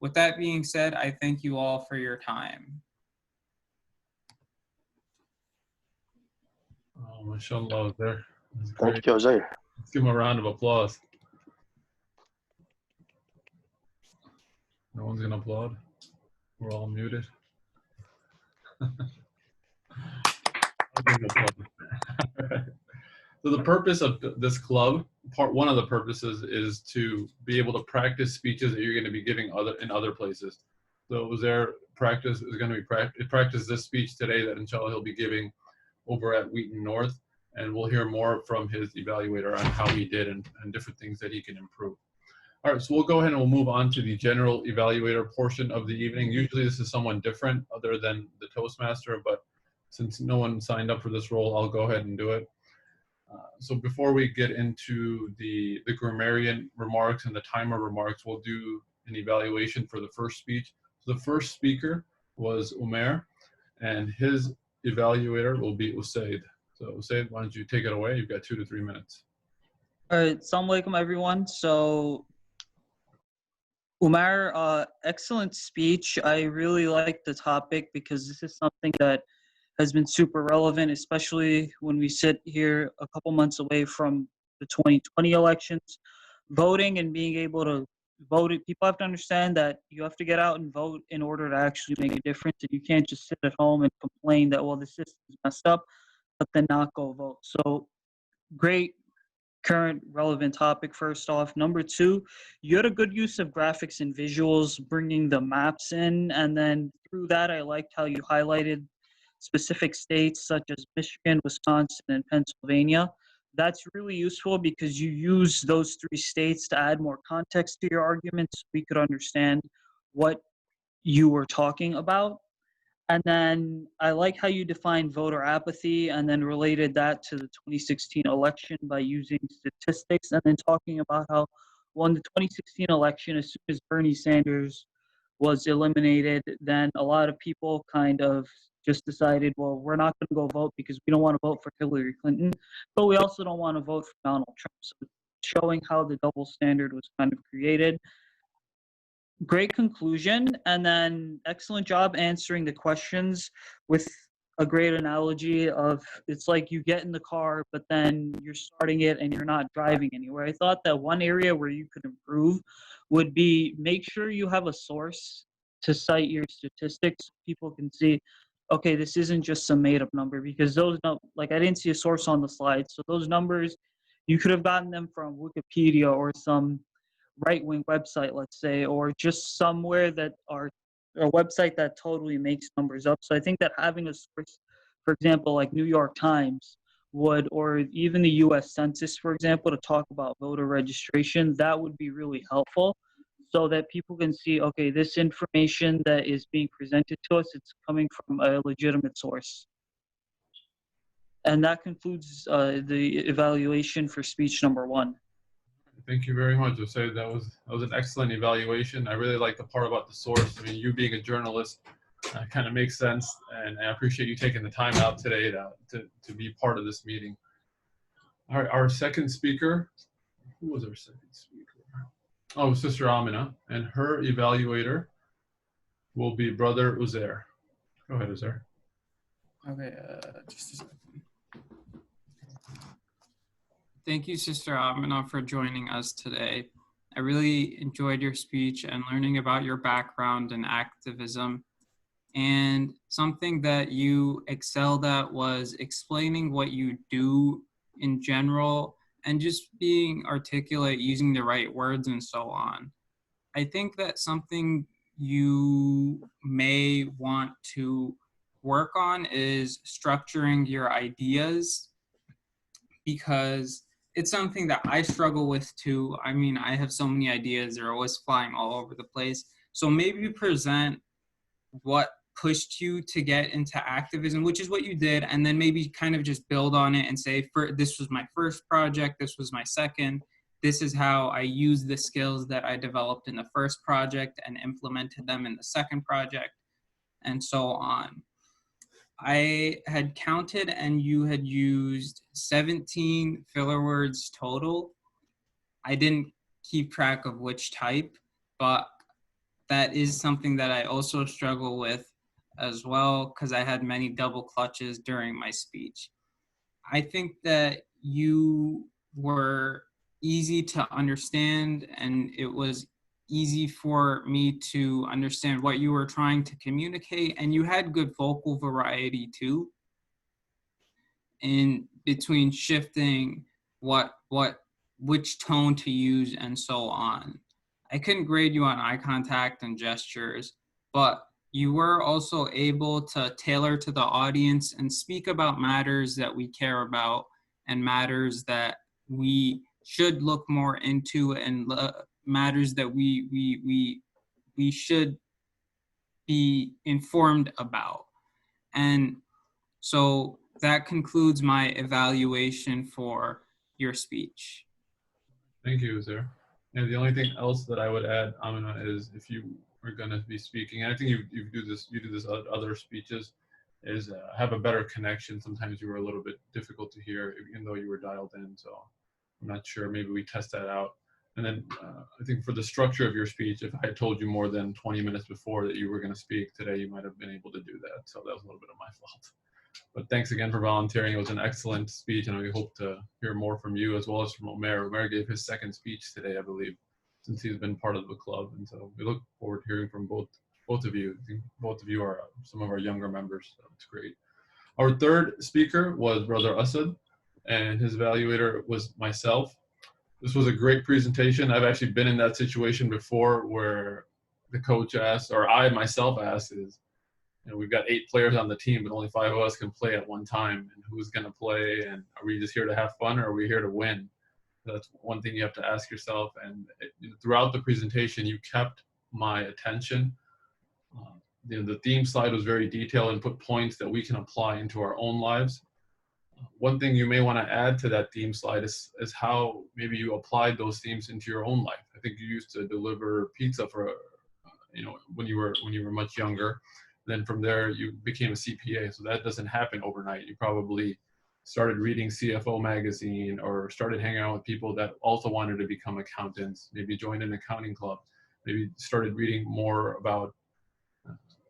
With that being said, I thank you all for your time. Oh, mashallah there. That's Thank great. you, Uzair. Let's give him a round of applause. No one's gonna applaud. We're all muted. So the purpose of this club, one of the purposes, is to be able to practice speeches that you're going to be giving in other places. So Uzair is going to be practice this speech today that inshallah he'll be giving over at Wheaton North, and we'll hear more from his evaluator on how he did and different things that he can improve. All right, so we'll go ahead and we'll move on to the general evaluator portion of the evening. Usually this is someone different other than the Toastmaster, but since no one signed up for this role, I'll go ahead and do it. So before we get into the grammarian remarks and the timer remarks, we'll do an evaluation for the first speech. So the first speaker was Umair, and his evaluator will be Usaid. So Usaid, why don't you take it away? You've got 2 to 3 minutes. All right, assalamu alaikum everyone. So Umair, excellent speech. I really like the topic because this is something that has been super relevant, especially when we sit here a couple months away from the 2020 elections. Voting and being able to vote, people have to understand that you have to get out and vote in order to actually make a difference. And you can't just sit at home and complain that, well, the system's messed up, but then not go vote. So great current relevant topic first off. Number two, you had a good use of graphics and visuals, bringing the maps in. And then through that, I liked how you highlighted specific states such as Michigan, Wisconsin, and Pennsylvania. That's really useful because you use those 3 states to add more context to your arguments so we could understand what you were talking about. And then I like how you defined voter apathy and then related that to the 2016 election by using statistics and then talking about how when the 2016 election, as soon as Bernie Sanders was eliminated, then a lot of people kind of just decided, well, we're not going to go vote because we don't want to vote for Hillary Clinton, but we also don't want to vote for Donald Trump. So showing how the double standard was kind of created. Great conclusion, and then excellent job answering the questions with a great analogy of it's like you get in the car, but then you're starting it and you're not driving anywhere. I thought that one area where you could improve would be make sure you have a source to cite your statistics so people can see, okay, this isn't just some made up number, because those, like I didn't see a source on the slide. So those numbers, you could have gotten them from Wikipedia or some right-wing website, let's say, or just somewhere that are a website that totally makes numbers up. So I think that having a source, for example, like New York Times would, or even the US Census, for example, to talk about voter registration, that would be really helpful so that people can see, okay, this information that is being presented to us, it's coming from a legitimate source. And that concludes the evaluation for speech number 1. Thank you very much, Usaid. That was an excellent evaluation. I really like the part about the source. I mean, you being a journalist, kind of makes sense, and I appreciate you taking the time out today to be part of this meeting. All right, our second speaker, who was our second speaker? Oh, Sister Amina, and her evaluator will be Brother Uzair. Go ahead, Uzair. Okay, just a second. Thank you, Sister Amina, for joining us today. I really enjoyed your speech and learning about your background in activism. And something that you excelled at was explaining what you do in general and just being articulate, using the right words and so on. I think that something you may want to work on is structuring your ideas, because it's something that I struggle with too. I mean, I have so many ideas, they're always flying all over the place. So maybe present what pushed you to get into activism, which is what you did, and then maybe kind of just build on it and say, this was my first project, this was my second, this is how I used the skills that I developed in the first project and implemented them in the second project, and so on. I had counted and you had used 17 filler words total. I didn't keep track of which type, but that is something that I also struggle with as well, because I had many double clutches during my speech. I think that you were easy to understand, and it was easy for me to understand what you were trying to communicate, and you had good vocal variety too, in between shifting which tone to use and so on. I couldn't grade you on eye contact and gestures, but you were also able to tailor to the audience and speak about matters that we care about and matters that we should look more into, and matters that we should be informed about. And so that concludes my evaluation for your speech. Thank you, Uzair. And the only thing else that I would add, Amina, is if you are going to be speaking, and I think you do this other speeches, is have a better connection. Sometimes you were a little bit difficult to hear, even though you were dialed in. So I'm not sure. Maybe we test that out. And then I think for the structure of your speech, if I had told you more than 20 minutes before that you were going to speak today, you might have been able to do that. So that was a little bit of my fault. But thanks again for volunteering. It was an excellent speech, and we hope to hear more from you as well as from Omer. Omer gave his second speech today, I believe, since he's been part of the club. And so we look forward to hearing from both of you. I think both of you are some of our younger members, so it's great. Our third speaker was Brother Asad, and his evaluator was myself. This was a great presentation. I've actually been in that situation before where the coach asked, or I myself asked, is, you know, we've got 8 players on the team, but only 5 of us can play at one time. And who's going to play? And are we just here to have fun, or are we here to win? That's one thing you have to ask yourself. And throughout the presentation, you kept my attention. The theme slide was very detailed and put points that we can apply into our own lives. One thing you may want to add to that theme slide is how maybe you applied those themes into your own life. I think you used to deliver pizza for, when you were much younger. Then from there, you became a CPA. So that doesn't happen overnight. You probably started reading CFO magazine, or started hanging out with people that also wanted to become accountants, maybe joined an accounting club, maybe started reading more about,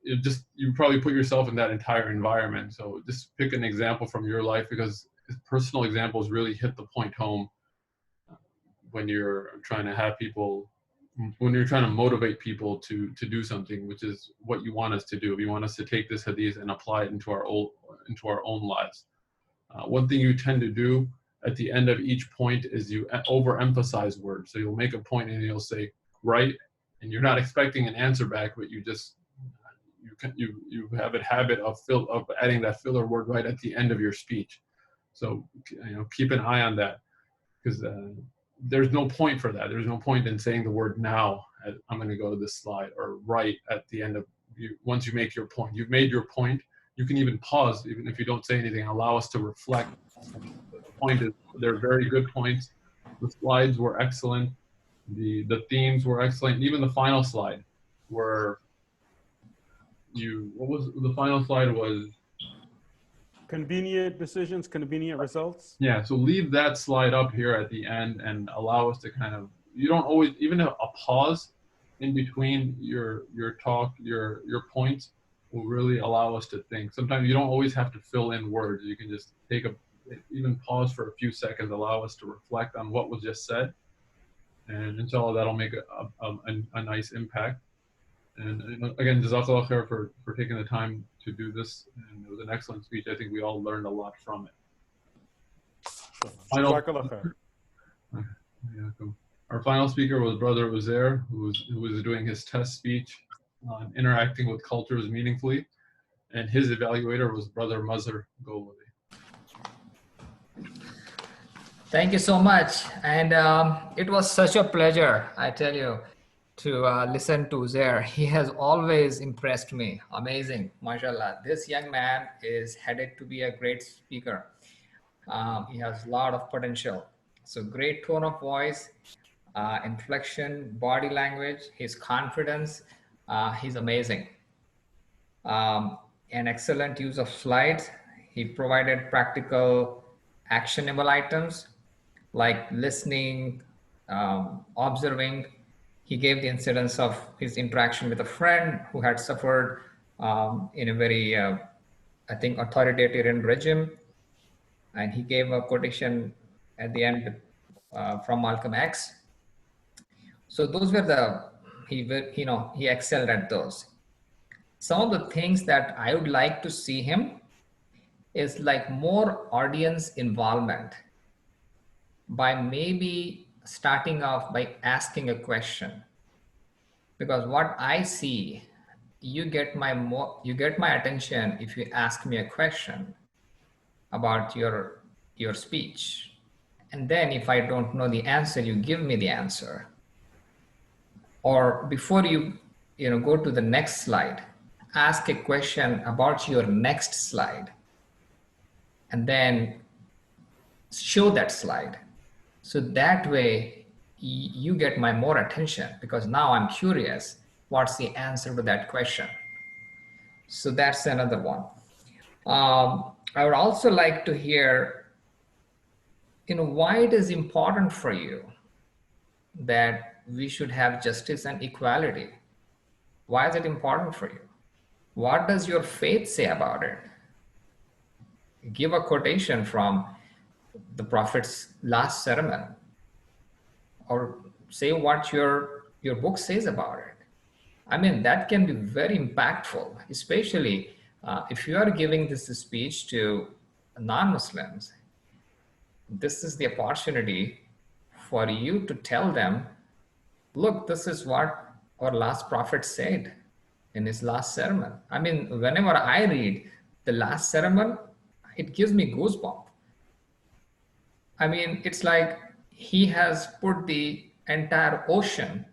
you probably put yourself in that entire environment. So just pick an example from your life, because personal examples really hit the point home when you're trying to have people, when you're trying to motivate people to do something, which is what you want us to do. You want us to take this hadith and apply it into our own lives. One thing you tend to do at the end of each point is you overemphasize words. So you'll make a point and you'll say right, and you're not expecting an answer back, but you have a habit of adding that filler word right at the end of your speech. So keep an eye on that, because there's no point for that. There's no point in saying the word now. I'm going to go to this slide, or right at the end of once you make your point. You've made your point. You can even pause, even if you don't say anything. Allow us to reflect. The point is, they're very good points. The slides were excellent. The themes were excellent. Even the final slide, where what was the final slide was? Convenient decisions, convenient results. Yeah, so leave that slide up here at the end and allow us to kind of, you don't always, even a pause in between your talk, your points will really allow us to think. Sometimes you don't always have to fill in words. You can just take even pause for a few seconds, allow us to reflect on what was just said. And inshallah, that'll make a nice impact. And again, Jazakallah khair for taking the time to do this. And it was an excellent speech. I think we all learned a lot from it. Jazakallah khair. Our final speaker was Brother Uzair, who was doing his test speech on interacting with cultures meaningfully. And his evaluator was Brother Mazhar Golwadi. Thank you so much. And it was such a pleasure, I tell you, to listen to Uzair. He has always impressed me. Amazing, mashallah. This young man is headed to be a great speaker. He has a lot of potential. So great tone of voice, inflection, body language, his confidence, he's amazing. An excellent use of slides. He provided practical actionable items like listening, observing. He gave the incidents of his interaction with a friend who had suffered in a very, I think, authoritarian regime. And he gave a quotation at the end from Malcolm X. So those were he excelled at those. Some of the things that I would like to see him is like more audience involvement by maybe starting off by asking a question. Because what I see, you get my attention if you ask me a question about your speech. And then if I don't know the answer, you give me the answer. Or before you go to the next slide, ask a question about your next slide and then show that slide. So that way you get my more attention because now I'm curious, what's the answer to that question? So that's another one. I would also like to hear, why it is important for you that we should have justice and equality. Why is it important for you? What does your faith say about it? Give a quotation from the Prophet's last sermon, or say what your book says about it. I mean, that can be very impactful, especially if you are giving this speech to non-Muslims. This is the opportunity for you to tell them, look, this is what our last prophet said in his last sermon. I mean, whenever I read the last sermon, it gives me goosebumps. I mean, it's like he has put the entire ocean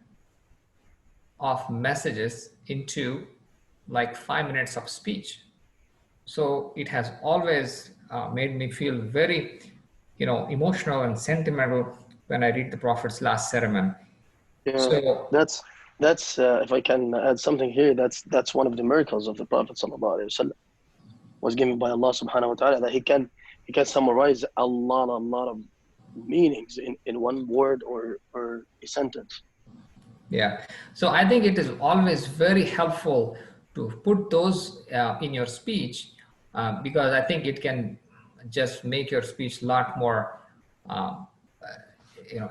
of messages into like 5 minutes of speech. So it has always made me feel very, emotional and sentimental when I read the Prophet's last sermon. Yeah, so that's if I can add something here, that's one of the miracles of the Prophet sallallahu alaihi wasallam, was given by Allah subhanahu wa ta'ala, that he can summarize a lot of meanings in one word or a sentence. Yeah, so I think it is always very helpful to put those in your speech because I think it can just make your speech a lot more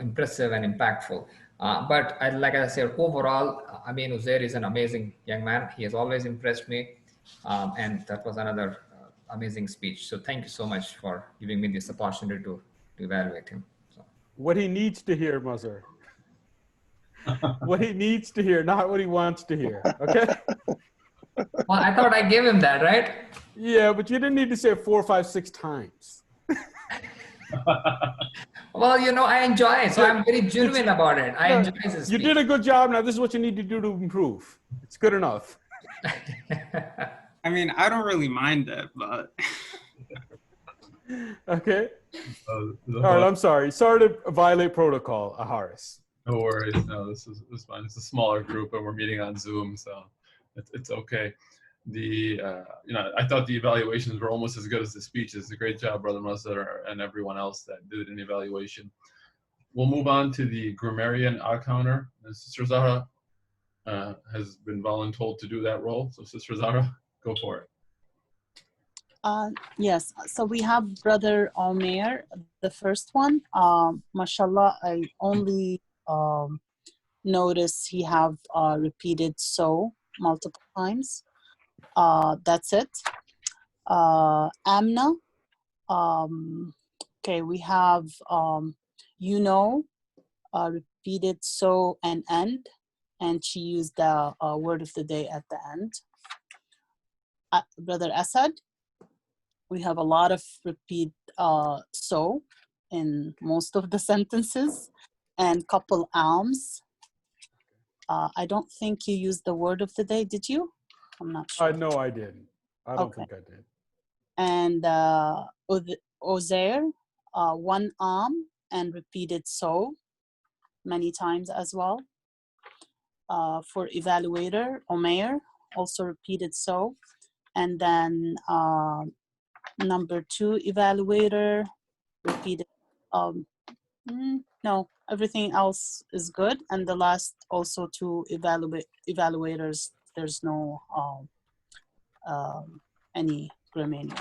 impressive and impactful. But like I said, overall, I mean, Uzair is an amazing young man. He has always impressed me. And that was another amazing speech. So thank you so much for giving me this opportunity to evaluate him. So. What he needs to hear, Mazhar. What he needs to hear, not what he wants to hear. Okay? Well, I thought I gave him that, right? Yeah, but you didn't need to say it 4, 5, 6 times. Well, I enjoy it, so I'm very genuine about it. I enjoy this. You did a good job. Now this is what you need to do to improve. It's good enough. I mean, I don't really mind it, but okay. All right, I'm sorry. Sorry to violate protocol, Haris. No worries. No, this is fine. It's a smaller group, and we're meeting on Zoom, so it's okay. I thought the evaluations were almost as good as the speeches. A great job, Brother Mazhar, and everyone else that did an evaluation. We'll move on to the grammarian counter. Sister Zahra has been voluntold to do that role. So Sister Zahra, go for it. Yes, so we have Brother Omer, the first one. Mashallah, I only notice he have repeated so multiple times. That's it. Amna, okay, we have repeated so and she used the word of the day at the end. Brother Asad, we have a lot of repeat so in most of the sentences, and couple alms. I don't think you used the word of the day, did you? I'm not sure. No, I didn't. I don't think I did. And Ozair, one and repeated so many times as well. For evaluator, Omer, also repeated so. And then number 2 evaluator, repeated. No, everything else is good. And the last also 2 evaluators, there's no any remaining.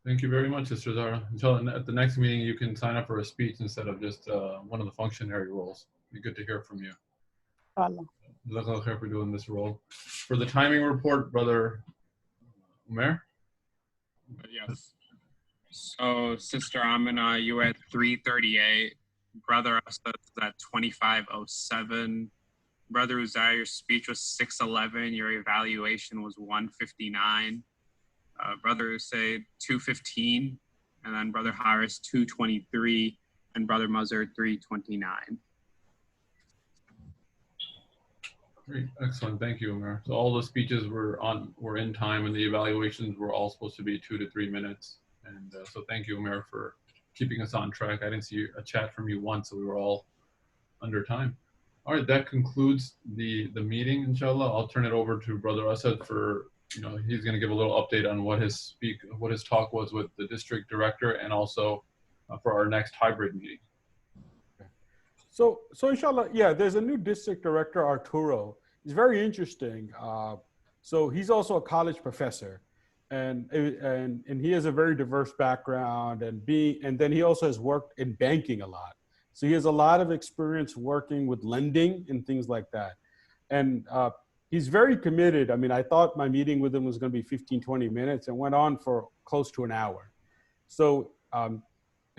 Thank you very much, Sister Zahra. Until at the next meeting, you can sign up for a speech instead of just one of the functionary roles. It'd be good to hear from you. Jazakallah khair for doing this role. For the timing report, Brother Umair? Yes. So, Sister Amina, you were at 3:38. Brother Asad was at 25:07. Brother Uzair, your speech was 6:11. Your evaluation was 1:59. Brother Usaid, 2:15. And then Brother Harris, 2:23. And Brother Mazhar, 3:29. Great, excellent. Thank you, Umair. So all the speeches were in time, and the evaluations were all supposed to be 2 to 3 minutes. And so thank you, Umair, for keeping us on track. I didn't see a chat from you once, so we were all under time. All right, that concludes the meeting. Inshallah, I'll turn it over to Brother Asad for he's going to give a little update on what his talk was with the district director, and also for our next hybrid meeting. So inshallah, yeah, there's a new district director, Arturo. He's very interesting. So he's also a college professor, and he has a very diverse background, and then he also has worked in banking a lot. So he has a lot of experience working with lending and things like that. And he's very committed. I mean, I thought my meeting with him was going to be 15, 20 minutes, and went on for close to an hour. So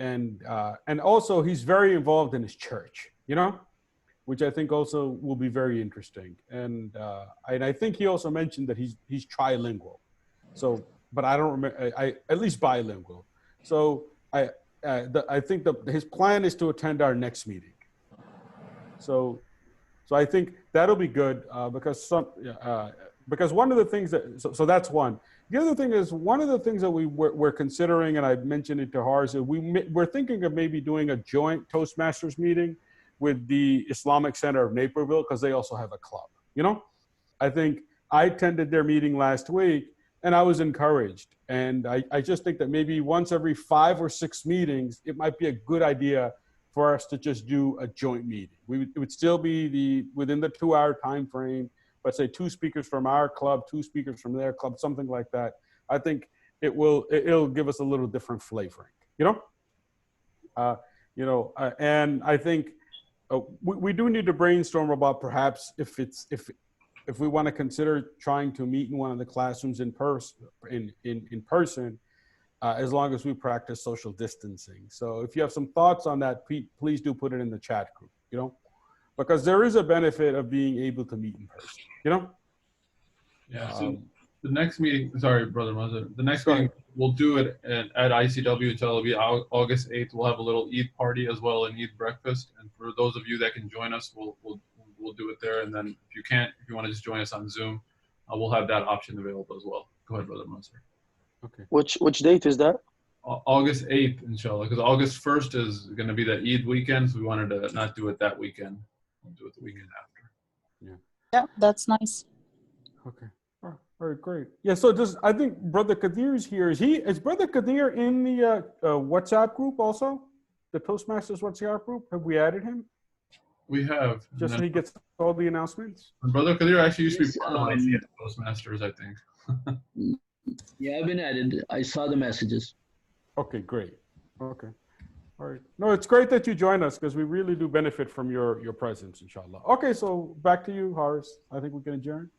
and also he's very involved in his church, which I think also will be very interesting. And I think he also mentioned that he's trilingual. So, but I don't remember, at least bilingual. So I think his plan is to attend our next meeting. So I think that'll be good because one of the things so that's one. The other thing is, one of the things that we're considering, and I mentioned it to Harz, is we're thinking of maybe doing a joint Toastmasters meeting with the Islamic Center of Naperville, because they also have a club. I think I attended their meeting last week, and I was encouraged. And I just think that maybe once every 5 or 6 meetings, it might be a good idea for us to just do a joint meeting. It would still be within the 2-hour time frame, but say 2 speakers from our club, 2 speakers from their club, something like that. I think it'll give us a little different flavoring, and I think we do need to brainstorm about perhaps if we want to consider trying to meet in one of the classrooms in person, as long as we practice social distancing. So if you have some thoughts on that, please do put it in the chat group, because there is a benefit of being able to meet in person, Yeah, so the next meeting, sorry, Brother Mazhar, the next meeting, we'll do it at ICW. It'll be August 8th. We'll have a little Eid party as well, an Eid breakfast. And for those of you that can join us, we'll do it there. And then if you want to just join us on Zoom, we'll have that option available as well. Go ahead, Brother Mazhar. Okay. Which date is that? August 8th, inshallah, because August 1st is going to be the Eid weekend, so we wanted to not do it that weekend. We'll do it the weekend after. Yeah, that's nice. Okay. All right, great. Yeah, so just, I think Brother Kadir is here. Is Brother Kadir in the WhatsApp group also? The Toastmasters WhatsApp group? Have we added him? We have. Just so he gets all the announcements? And Brother Kadir actually used to be Yes, part of ICW Toastmasters, I think. yeah, I've been added. I saw the messages. Okay, great. Okay. All right. No, it's great that you join us because we really do benefit from your presence, inshallah. Okay, so back to you, Horace. I think we can adjourn.